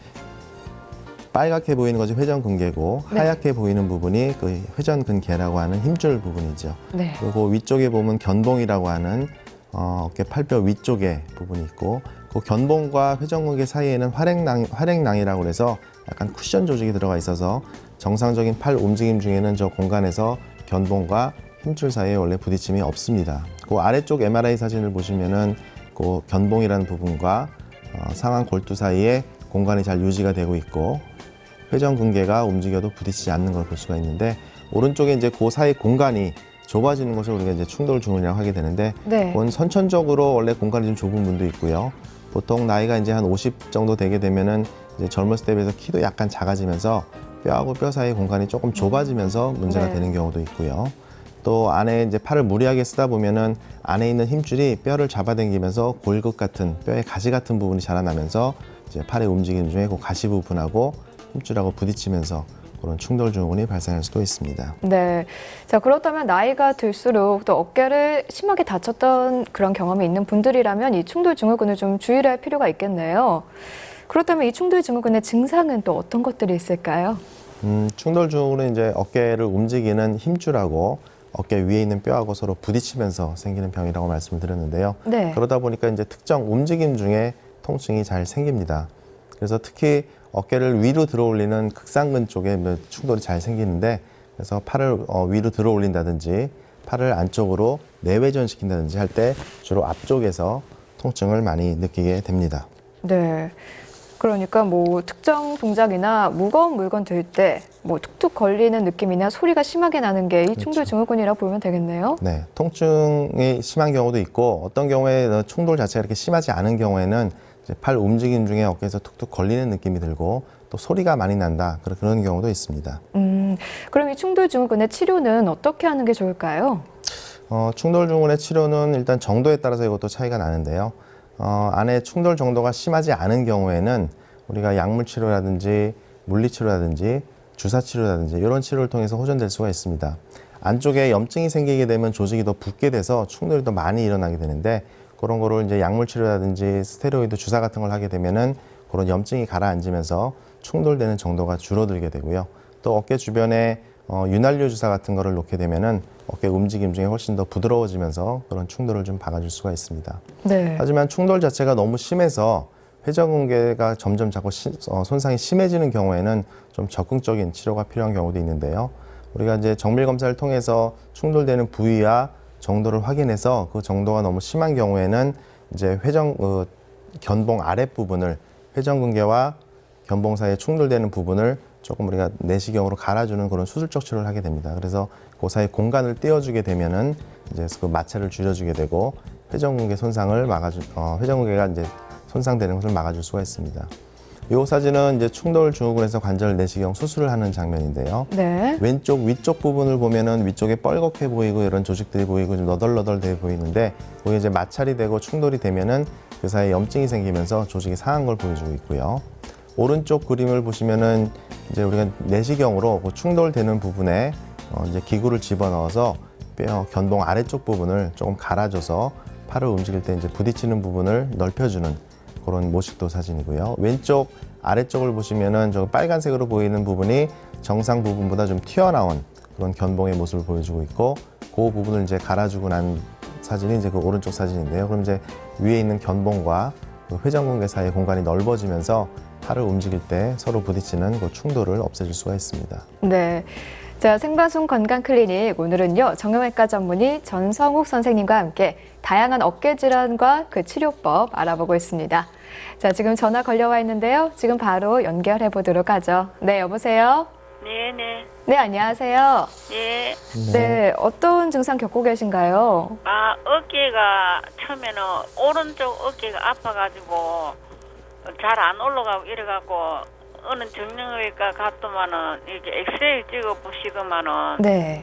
빨갛게 보이는 것이 회전근개고 네. 하얗게 보이는 부분이 그 회전근개라고 하는 힘줄 부분이죠. 네. 그리고 위쪽에 보면 견봉이라고 하는 어깨 팔뼈 위쪽에 부분이 있고 그 견봉과 회전근개 사이에는 활액낭이라고 해서 약간 쿠션 조직이 들어가 있어서 정상적인 팔 움직임 중에는 저 공간에서 견봉과 힘줄 사이에 원래 부딪힘이 없습니다. 그 아래쪽 MRI 사진을 보시면은 그 견봉이라는 부분과 상완 골두 사이에 공간이 잘 유지가 되고 있고 회전근개가 움직여도 부딪히지 않는 걸 볼 수가 있는데 오른쪽에 이제 그 사이 공간이 좁아지는 것을 우리가 이제 충돌 증후군이라고 하게 되는데 네. 그건 선천적으로 원래 공간이 좀 좁은 분도 있고요. 보통 나이가 이제 한 50 정도 되게 되면은 이제 젊었을 때 비해서 키도 약간 작아지면서 뼈하고 뼈 사이 공간이 조금 좁아지면서 문제가 네. 되는 경우도 있고요. 또 안에 이제 팔을 무리하게 쓰다 보면은 안에 있는 힘줄이 뼈를 잡아당기면서 골극 같은 뼈의 가시 같은 부분이 자라나면서 이제 팔의 움직임 중에 그 가시 부분하고 힘줄하고 부딪히면서 그런 충돌 증후군이 발생할 수도 있습니다. 네. 자, 그렇다면 나이가 들수록 또 어깨를 심하게 다쳤던 그런 경험이 있는 분들이라면 이 충돌 증후군을 좀 주의를 할 필요가 있겠네요. 그렇다면 이 충돌 증후군의 증상은 또 어떤 것들이 있을까요? 충돌 증후군은 이제 어깨를 움직이는 힘줄하고 어깨 위에 있는 뼈하고 서로 부딪히면서 생기는 병이라고 말씀을 드렸는데요. 네. 그러다 보니까 이제 특정 움직임 중에 통증이 잘 생깁니다. 그래서 특히 어깨를 위로 들어 올리는 극상근 쪽에 충돌이 잘 생기는데 그래서 팔을 위로 들어 올린다든지 팔을 안쪽으로 내외전시킨다든지 할 때 주로 앞쪽에서 통증을 많이 느끼게 됩니다. 네. 그러니까 뭐 특정 동작이나 무거운 물건 들 때 뭐 툭툭 걸리는 느낌이나 소리가 심하게 나는 게 이 충돌 증후군이라고 보면 되겠네요. 네, 통증이 심한 경우도 있고 어떤 경우에 충돌 자체가 이렇게 심하지 않은 경우에는 이제 팔 움직임 중에 어깨에서 툭툭 걸리는 느낌이 들고 또 소리가 많이 난다 그런 경우도 있습니다. 그럼 이 충돌 증후군의 치료는 어떻게 하는 게 좋을까요? 충돌 증후군의 치료는 일단 정도에 따라서 이것도 차이가 나는데요. 안에 충돌 정도가 심하지 않은 경우에는 우리가 약물 치료라든지 물리 치료라든지 주사 치료라든지 이런 치료를 통해서 호전될 수가 있습니다. 안쪽에 염증이 생기게 되면 조직이 더 붓게 돼서 충돌이 더 많이 일어나게 되는데 그런 거를 이제 약물 치료라든지 스테로이드 주사 같은 걸 하게 되면은 그런 염증이 가라앉으면서 충돌되는 정도가 줄어들게 되고요. 또 어깨 주변에 윤활유 주사 같은 거를 놓게 되면은 어깨 움직임 중에 훨씬 더 부드러워지면서 그런 충돌을 좀 막아줄 수가 있습니다. 네. 하지만 충돌 자체가 너무 심해서 회전근개가 점점 자꾸 손상이 심해지는 경우에는 좀 적극적인 치료가 필요한 경우도 있는데요. 우리가 이제 정밀 검사를 통해서 충돌되는 부위와 정도를 확인해서 그 정도가 너무 심한 경우에는 이제 견봉 아랫부분을 회전근개와 견봉 사이에 충돌되는 부분을 조금 우리가 내시경으로 갈아주는 그런 수술적 치료를 하게 됩니다. 그래서 그 사이 공간을 띄워주게 되면은 이제 그 마찰을 줄여주게 되고 회전근개 손상을 회전근개가 이제 손상되는 것을 막아줄 수가 있습니다. 이 사진은 이제 충돌 증후군에서 관절 내시경 수술을 하는 장면인데요. 네. 왼쪽 위쪽 부분을 보면은 위쪽에 뻘겋게 보이고 이런 조직들이 보이고 좀 너덜너덜돼 보이는데 그게 이제 마찰이 되고 충돌이 되면은 그 사이에 염증이 생기면서 조직이 상한 걸 보여주고 있고요. 오른쪽 그림을 보시면은 이제 우리가 내시경으로 그 충돌되는 부분에 이제 기구를 집어넣어서 견봉 아래쪽 부분을 조금 갈아줘서 팔을 움직일 때 이제 부딪히는 부분을 넓혀주는 그런 모식도 사진이고요. 왼쪽 아래쪽을 보시면은 저 빨간색으로 보이는 부분이 정상 부분보다 좀 튀어나온 그런 견봉의 모습을 보여주고 있고 그 부분을 이제 갈아주고 난 사진이 이제 그 오른쪽 사진인데요. 그럼 이제 위에 있는 견봉과 그 회전근개 사이의 공간이 넓어지면서 팔을 움직일 때 서로 부딪히는 그 충돌을 없애줄 수가 있습니다. 네. 자, 생방송 건강클리닉 오늘은요 정형외과 전문의 전성욱 선생님과 함께 다양한 어깨 질환과 그 치료법 알아보고 있습니다. 자, 지금 전화 걸려와 있는데요. 지금 바로 연결해 보도록 하죠. 네, 여보세요. 네네. 네, 안녕하세요. 예. 네, 어떤 증상 겪고 계신가요? 어깨가 처음에는 오른쪽 어깨가 아파가지고 잘 안 올라가고 이래갖고 어느 정형외과 갔더만은 이렇게 엑스레이 찍어 보시더만은 네.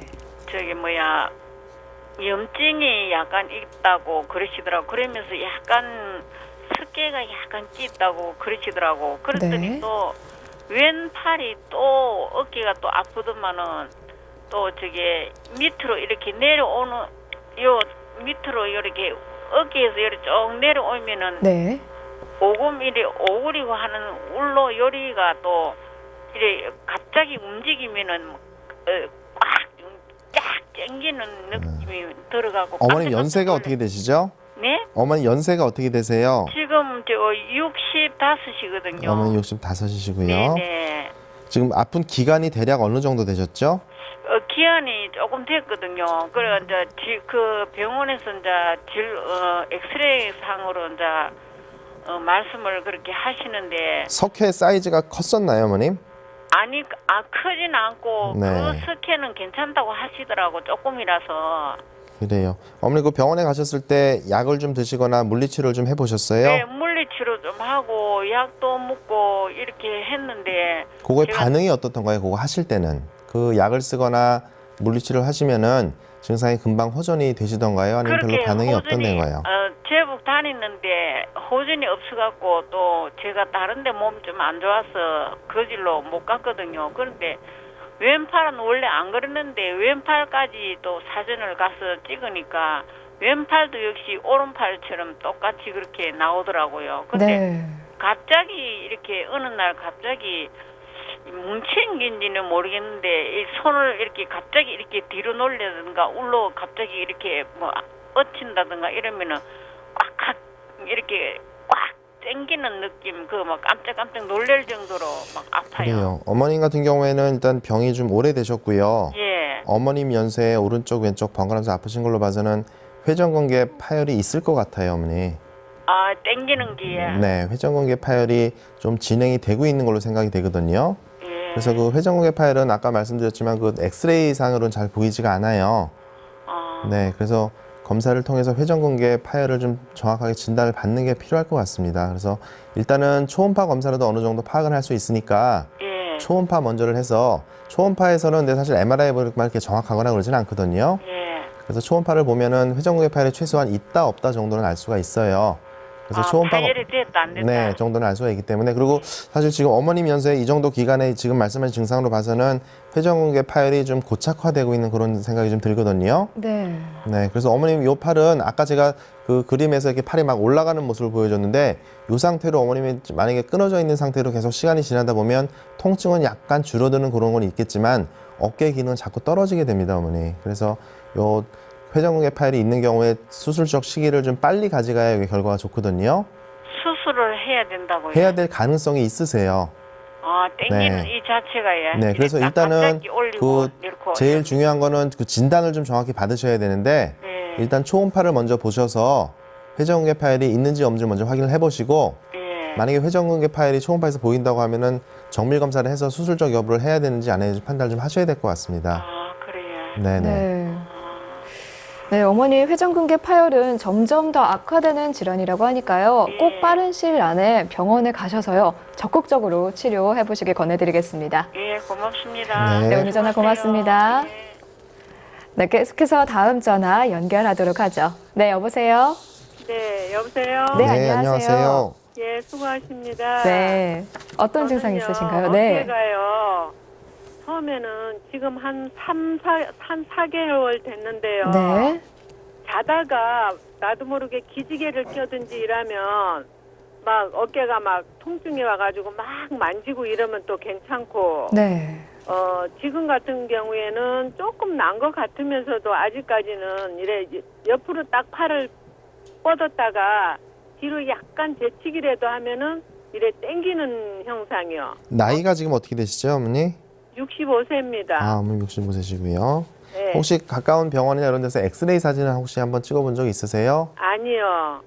염증이 약간 있다고 그러시더라고. 그러면서 약간 습계가 약간 찢다고 그러시더라고. 그랬더니 네. 또 왼팔이 또 어깨가 또 아프더만은 또 밑으로 이렇게 내려오는 밑으로 이렇게 어깨에서 이렇게 쭉 내려오면은 네. 오구리고 하는 울로 요리가 또 이래 갑자기 움직이면은 꽉 당기는 느낌이 들어가고. 어머님 연세가 어떻게 되시죠? 네? 어머니 연세가 어떻게 되세요? 지금 65이거든요. 어머니 65이시고요. 네네. 지금 아픈 기간이 대략 어느 정도 되셨죠? 기한이 조금 됐거든요. 그래 이제 그 병원에서 이제 엑스레이 상으로 이제 말씀을 그렇게 하시는데. 석회 사이즈가 컸었나요, 어머님? 아니, 크진 않고 네. 그 석회는 괜찮다고 하시더라고. 조금이라서. 그래요. 어머니 그 병원에 가셨을 때 약을 좀 드시거나 물리치료를 좀 해보셨어요? 네, 물리치료 좀 하고 약도 먹고 이렇게 했는데. 그거의 반응이 어떻던가요? 그거 하실 때는 그 약을 쓰거나 물리치료를 하시면은 증상이 금방 호전이 되시던가요? 아니면 별로 반응이 어떤가요? 제복 다니는데 호전이 없어갖고 또 제가 다른데 몸 좀 안 좋아서 그 길로 못 갔거든요. 그런데 왼팔은 원래 안 그랬는데 왼팔까지 또 사진을 가서 찍으니까 왼팔도 역시 오른팔처럼 똑같이 그렇게 나오더라고요. 근데 네. 갑자기 이렇게 어느 날 갑자기 뭉친 게인지는 모르겠는데 이 손을 이렇게 갑자기 이렇게 뒤로 놀려든가 울로 갑자기 이렇게 얹힌다든가 이러면은 꽉 이렇게 꽉 땡기는 느낌, 막 깜짝깜짝 놀랄 정도로 막 아파요. 그래요. 어머님 같은 경우에는 일단 병이 좀 오래되셨고요. 예. 어머님 연세에 오른쪽 왼쪽 번갈아서 아프신 걸로 봐서는 회전근개 파열이 있을 것 같아요, 어머니. 아, 땡기는 게. 네, 회전근개 파열이 좀 진행이 되고 있는 걸로 생각이 되거든요. 예. 그래서 그 회전근개 파열은 아까 말씀드렸지만 그 엑스레이 상으로는 잘 보이지가 않아요. 아, 네, 그래서 검사를 통해서 회전근개 파열을 좀 정확하게 진단을 받는 게 필요할 것 같습니다. 그래서 일단은 초음파 검사로도 어느 정도 파악을 할 수 있으니까 예. 초음파 먼저를 해서 초음파에서는 근데 사실 MRI만 이렇게 정확하거나 그러지는 않거든요. 예. 그래서 초음파를 보면은 회전근개 파열이 최소한 있다 없다 정도는 알 수가 있어요. 그래서 초음파 파열이 됐다 안 됐다. 네, 정도는 알 수가 있기 때문에 그리고 사실 지금 어머님 연세 이 정도 기간에 지금 말씀하신 증상으로 봐서는 회전근개 파열이 좀 고착화되고 있는 그런 생각이 좀 들거든요. 네. 네, 그래서 어머님 요 팔은 아까 제가 그 그림에서 이렇게 팔이 막 올라가는 모습을 보여줬는데 이 상태로 어머님이 만약에 끊어져 있는 상태로 계속 시간이 지나다 보면 통증은 약간 줄어드는 그런 건 있겠지만 어깨 기능은 자꾸 떨어지게 됩니다, 어머니. 그래서 요 회전근개 파열이 있는 경우에 수술적 시기를 좀 빨리 가져가야 이게 결과가 좋거든요. 수술을 해야 된다고요? 해야 될 가능성이 있으세요. 아, 땡기는 네. 이 자체가 예. 네, 그래서 이렇게 일단은 갑자기 올리고 그 이렇게 제일 중요한 거는 그 진단을 좀 정확히 받으셔야 되는데 예. 일단 초음파를 먼저 보셔서 회전근개 파열이 있는지 없는지 먼저 확인을 해보시고 예. 만약에 회전근개 파열이 초음파에서 보인다고 하면은 정밀 검사를 해서 수술적 여부를 해야 되는지 안 해야 되는지 판단을 좀 하셔야 될 것 같습니다. 아, 그래요. 네네. 네. 네, 어머니 회전근개 파열은 점점 더 악화되는 질환이라고 하니까요. 예. 꼭 빠른 시일 안에 병원에 가셔서요. 적극적으로 치료해 보시길 권해드리겠습니다. 예, 고맙습니다. 네. 네, 오늘 전화 고맙습니다. 예. 네, 계속해서 다음 전화 연결하도록 하죠. 네, 여보세요? 네, 여보세요? 네, 안녕하세요. 예, 수고하십니다. 네, 어떤 증상 저는요, 있으신가요? 네. 어깨가요. 처음에는 지금 한 4개월 됐는데요. 네. 자다가 나도 모르게 기지개를 껴든지 이러면 막 어깨가 막 통증이 와가지고 막 만지고 이러면 또 괜찮고 네. 지금 같은 경우에는 조금 난 것 같으면서도 아직까지는 이래 옆으로 딱 팔을 뻗었다가 뒤로 약간 제치기라도 하면은 이래 땡기는 형상이요. 나이가 지금 어떻게 되시죠, 어머니? 65세입니다. 아, 어머니 65세시고요. 네. 혹시 가까운 병원이나 이런 데서 엑스레이 사진을 혹시 한번 찍어본 적 있으세요? 아니요.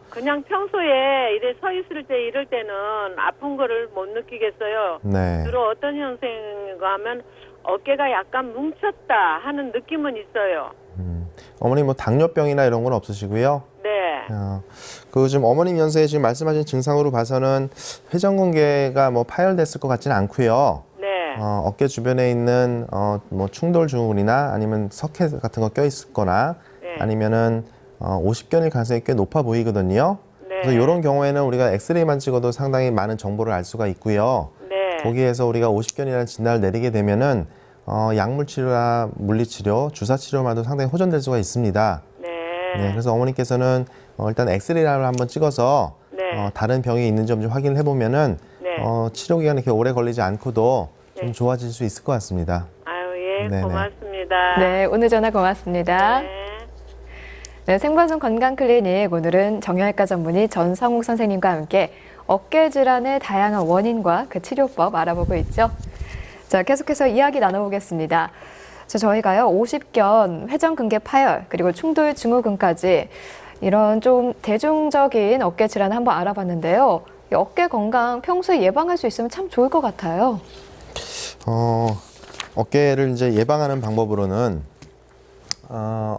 그냥 평소에 이래 서 있을 때 이럴 때는 아픈 거를 못 느끼겠어요. 네. 주로 어떤 형상인가 하면 어깨가 약간 뭉쳤다 하는 느낌은 있어요. 어머니 뭐 당뇨병이나 이런 건 없으시고요? 네. 그 지금 어머님 연세에 지금 말씀하신 증상으로 봐서는 회전근개가 뭐 파열됐을 것 같지는 않고요. 네. 어깨 주변에 있는 뭐 충돌 증후군이나 아니면 석회 같은 거 껴있거나 네. 아니면은 50견일 가능성이 꽤 높아 보이거든요. 네. 그래서 이런 경우에는 우리가 엑스레이만 찍어도 상당히 많은 정보를 알 수가 있고요. 네. 거기에서 우리가 50견이라는 진단을 내리게 되면은 약물 치료나 물리 치료, 주사 치료만도 상당히 호전될 수가 있습니다. 네. 네, 그래서 어머니께서는 일단 엑스레이를 한번 찍어서 네. 다른 병이 있는지 없는지 확인을 해보면은 네. 치료 기간이 이렇게 오래 걸리지 않고도 좀 네. 좋아질 수 있을 것 같습니다. 아유, 예, 네네. 고맙습니다. 네, 오늘 전화 고맙습니다. 네. 네, 생방송 건강클리닉 오늘은 정형외과 전문의 전성욱 선생님과 함께 어깨 질환의 다양한 원인과 그 치료법 알아보고 있죠. 자, 계속해서 이야기 나눠보겠습니다. 저희가요 50견, 회전근개 파열, 그리고 충돌 증후군까지 이런 좀 대중적인 어깨 질환 한번 알아봤는데요. 이 어깨 건강 평소에 예방할 수 있으면 참 좋을 것 같아요. 어깨를 이제 예방하는 방법으로는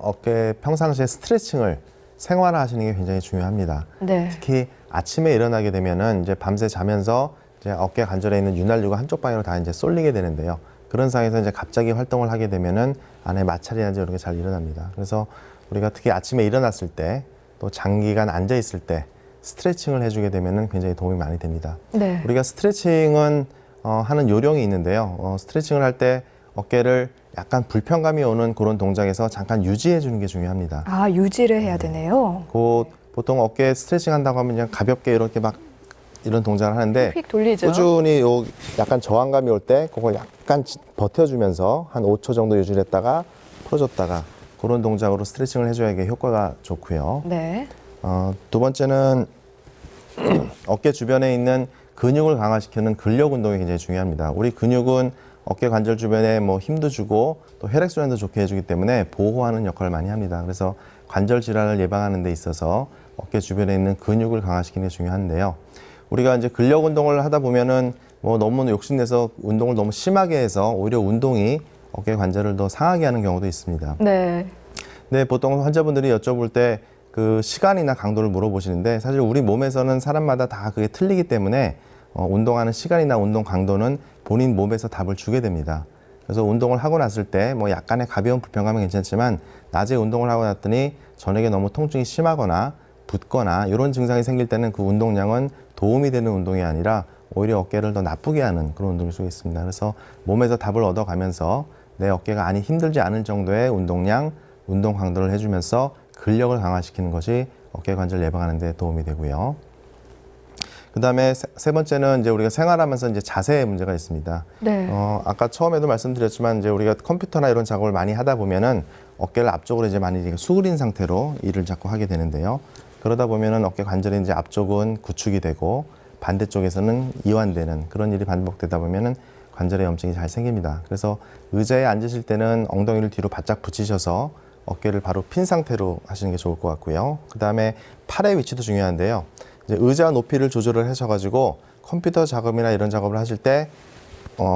어깨 평상시에 스트레칭을 생활화하시는 게 굉장히 중요합니다. 네. 특히 아침에 일어나게 되면은 이제 밤새 자면서 이제 어깨 관절에 있는 윤활유가 한쪽 방향으로 다 이제 쏠리게 되는데요. 그런 상황에서 이제 갑자기 활동을 하게 되면은 안에 마찰이나 이런 게 잘 일어납니다. 그래서 우리가 특히 아침에 일어났을 때 또 장기간 앉아 있을 때 스트레칭을 해주게 되면은 굉장히 도움이 많이 됩니다. 네. 우리가 스트레칭은 하는 요령이 있는데요. 스트레칭을 할 때 어깨를 약간 불편감이 오는 그런 동작에서 잠깐 유지해 주는 게 중요합니다. 아, 유지를 해야 되네요. 보통 어깨 스트레칭 한다고 하면 그냥 가볍게 이렇게 막 이런 동작을 하는데 휙 돌리죠. 꾸준히 요 약간 저항감이 올 때 그걸 약간 버텨주면서 한 5초 정도 유지를 했다가 풀어줬다가 그런 동작으로 스트레칭을 해줘야 이게 효과가 좋고요. 네. 두 번째는 어깨 주변에 있는 근육을 강화시키는 근력 운동이 굉장히 중요합니다. 우리 근육은 어깨 관절 주변에 뭐 힘도 주고 또 혈액순환도 좋게 해주기 때문에 보호하는 역할을 많이 합니다. 그래서 관절 질환을 예방하는 데 있어서 어깨 주변에 있는 근육을 강화시키는 게 중요한데요. 우리가 이제 근력 운동을 하다 보면은 뭐 너무 욕심내서 운동을 너무 심하게 해서 오히려 운동이 어깨 관절을 더 상하게 하는 경우도 있습니다. 네. 네, 보통 환자분들이 여쭤볼 때 그 시간이나 강도를 물어보시는데 사실 우리 몸에서는 사람마다 다 그게 틀리기 때문에 운동하는 시간이나 운동 강도는 본인 몸에서 답을 주게 됩니다. 그래서 운동을 하고 났을 때 뭐 약간의 가벼운 불편감은 괜찮지만 낮에 운동을 하고 났더니 저녁에 너무 통증이 심하거나 붓거나 이런 증상이 생길 때는 그 운동량은 도움이 되는 운동이 아니라 오히려 어깨를 더 나쁘게 하는 그런 운동일 수가 있습니다. 그래서 몸에서 답을 얻어가면서 내 어깨가 아니 힘들지 않을 정도의 운동량, 운동 강도를 해주면서 근력을 강화시키는 것이 어깨 관절 예방하는 데 도움이 되고요. 그 다음에 세 번째는 이제 우리가 생활하면서 이제 자세에 문제가 있습니다. 네. 아까 처음에도 말씀드렸지만 이제 우리가 컴퓨터나 이런 작업을 많이 하다 보면은 어깨를 앞쪽으로 이제 많이 수그린 상태로 일을 자꾸 하게 되는데요. 그러다 보면은 어깨 관절이 이제 앞쪽은 구축이 되고 반대쪽에서는 이완되는 그런 일이 반복되다 보면은 관절에 염증이 잘 생깁니다. 그래서 의자에 앉으실 때는 엉덩이를 뒤로 바짝 붙이셔서 어깨를 바로 핀 상태로 하시는 게 좋을 것 같고요. 그 다음에 팔의 위치도 중요한데요. 이제 의자 높이를 조절을 하셔가지고 컴퓨터 작업이나 이런 작업을 하실 때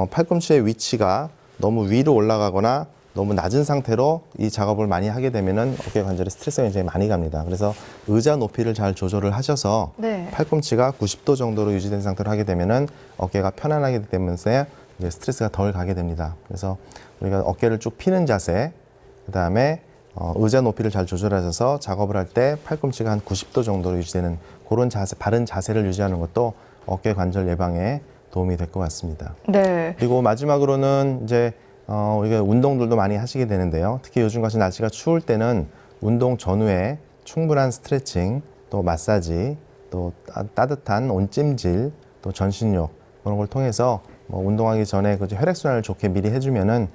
팔꿈치의 위치가 너무 위로 올라가거나 너무 낮은 상태로 이 작업을 많이 하게 되면은 어깨 관절에 스트레스가 굉장히 많이 갑니다. 그래서 의자 높이를 잘 조절을 하셔서 네. 팔꿈치가 90도 정도로 유지된 상태로 하게 되면은 어깨가 편안하게 되면서 이제 스트레스가 덜 가게 됩니다. 그래서 우리가 어깨를 쭉 피는 자세, 그 다음에 의자 높이를 잘 조절하셔서 작업을 할 때 팔꿈치가 한 90도 정도로 유지되는 그런 자세, 바른 자세를 유지하는 것도 어깨 관절 예방에 도움이 될 것 같습니다. 네. 그리고 마지막으로는 이제 우리가 운동들도 많이 하시게 되는데요. 특히 요즘같이 날씨가 추울 때는 운동 전후에 충분한 스트레칭, 또 마사지, 또 따뜻한 온찜질, 또 전신욕 그런 걸 통해서 운동하기 전에 그 혈액순환을 좋게 미리 해주면은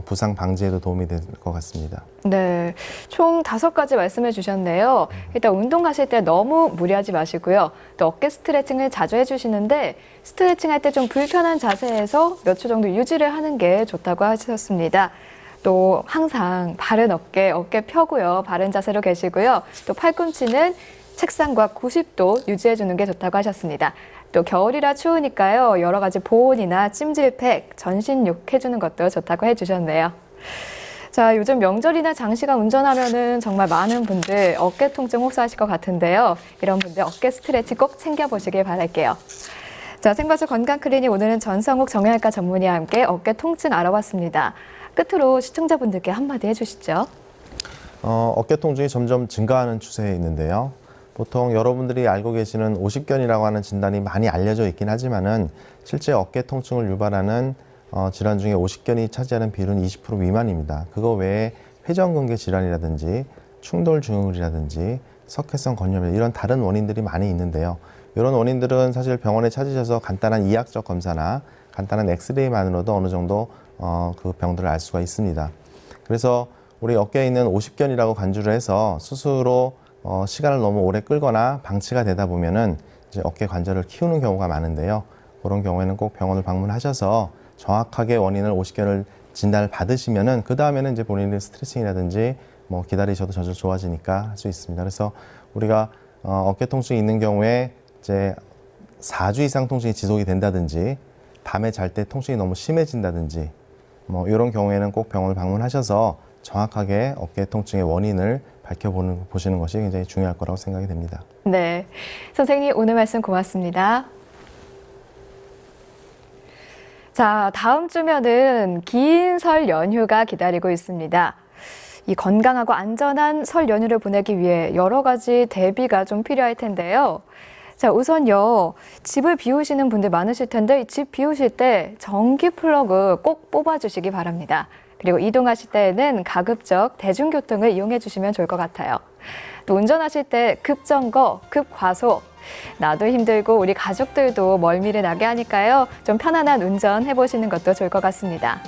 부상 방지에도 도움이 될 것 같습니다. 네, 총 5가지 말씀해 주셨네요. 일단 운동하실 때 너무 무리하지 마시고요. 또 어깨 스트레칭을 자주 해주시는데 스트레칭 할 때 좀 불편한 자세에서 몇 초 정도 유지를 하는 게 좋다고 하셨습니다. 또 항상 바른 어깨 펴고요. 바른 자세로 계시고요. 또 팔꿈치는 책상과 90도 유지해 주는 게 좋다고 하셨습니다. 또 겨울이라 추우니까요. 여러 가지 보온이나 찜질팩, 전신욕 해주는 것도 좋다고 해주셨네요. 자, 요즘 명절이나 장시간 운전하면은 정말 많은 분들 어깨 통증 호소하실 것 같은데요. 이런 분들 어깨 스트레칭 꼭 챙겨보시길 바랄게요. 자, 생과수 건강클리닉 오늘은 전성욱 정형외과 전문의와 함께 어깨 통증 알아봤습니다. 끝으로 시청자분들께 한마디 해주시죠. 어깨 통증이 점점 증가하는 추세에 있는데요. 보통 여러분들이 알고 계시는 오십견이라고 하는 진단이 많이 알려져 있긴 하지만은 실제 어깨 통증을 유발하는 질환 중에 오십견이 차지하는 비율은 20% 미만입니다. 그거 외에 회전근개 질환이라든지 충돌증후군이라든지 석회성 건염염 이런 다른 원인들이 많이 있는데요. 이런 원인들은 사실 병원에 찾으셔서 간단한 이학적 검사나 간단한 엑스레이만으로도 어느 정도 그 병들을 알 수가 있습니다. 그래서 우리 어깨에 있는 오십견이라고 간주를 해서 스스로 시간을 너무 오래 끌거나 방치가 되다 보면은 이제 어깨 관절을 키우는 경우가 많은데요. 그런 경우에는 꼭 병원을 방문하셔서 정확하게 원인을 오십견을 진단을 받으시면은 그 다음에는 이제 본인의 스트레칭이라든지 기다리셔도 점점 좋아지니까 할 수 있습니다. 그래서 우리가 어깨 통증이 있는 경우에 이제 4주 이상 통증이 지속이 된다든지 밤에 잘 때 통증이 너무 심해진다든지 이런 경우에는 꼭 병원을 방문하셔서 정확하게 어깨 통증의 원인을 밝혀보시는 것이 굉장히 중요할 거라고 생각이 됩니다. 네, 선생님 오늘 말씀 고맙습니다. 자, 다음 주면은 긴 설 연휴가 기다리고 있습니다. 이 건강하고 안전한 설 연휴를 보내기 위해 여러 가지 대비가 좀 필요할 텐데요. 자, 우선요, 집을 비우시는 분들 많으실 텐데 이 집 비우실 때 전기 플러그 꼭 뽑아주시기 바랍니다. 그리고 이동하실 때에는 가급적 대중교통을 이용해 주시면 좋을 것 같아요. 또 운전하실 때 급정거, 급과속, 나도 힘들고 우리 가족들도 멀미를 나게 하니까요. 좀 편안한 운전 해보시는 것도 좋을 것 같습니다.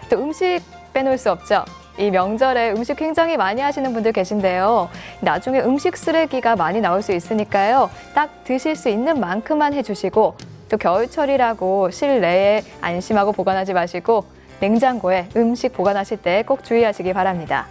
또 음식 빼놓을 수 없죠. 이 명절에 음식 굉장히 많이 하시는 분들 계신데요. 나중에 음식 쓰레기가 많이 나올 수 있으니까요. 딱 드실 수 있는 만큼만 해주시고 또 겨울철이라고 실내에 안심하고 보관하지 마시고 냉장고에 음식 보관하실 때 꼭 주의하시기 바랍니다.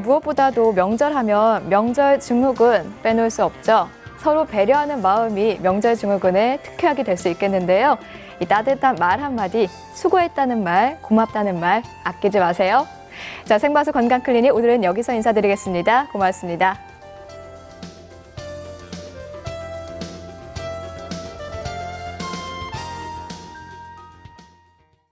무엇보다도 명절하면 명절 증후군 빼놓을 수 없죠. 서로 배려하는 마음이 명절 증후군의 특효약이 될 수 있겠는데요. 이 따뜻한 말 한마디, 수고했다는 말, 고맙다는 말 아끼지 마세요. 자, 생방송 건강클리닉 오늘은 여기서 인사드리겠습니다. 고맙습니다.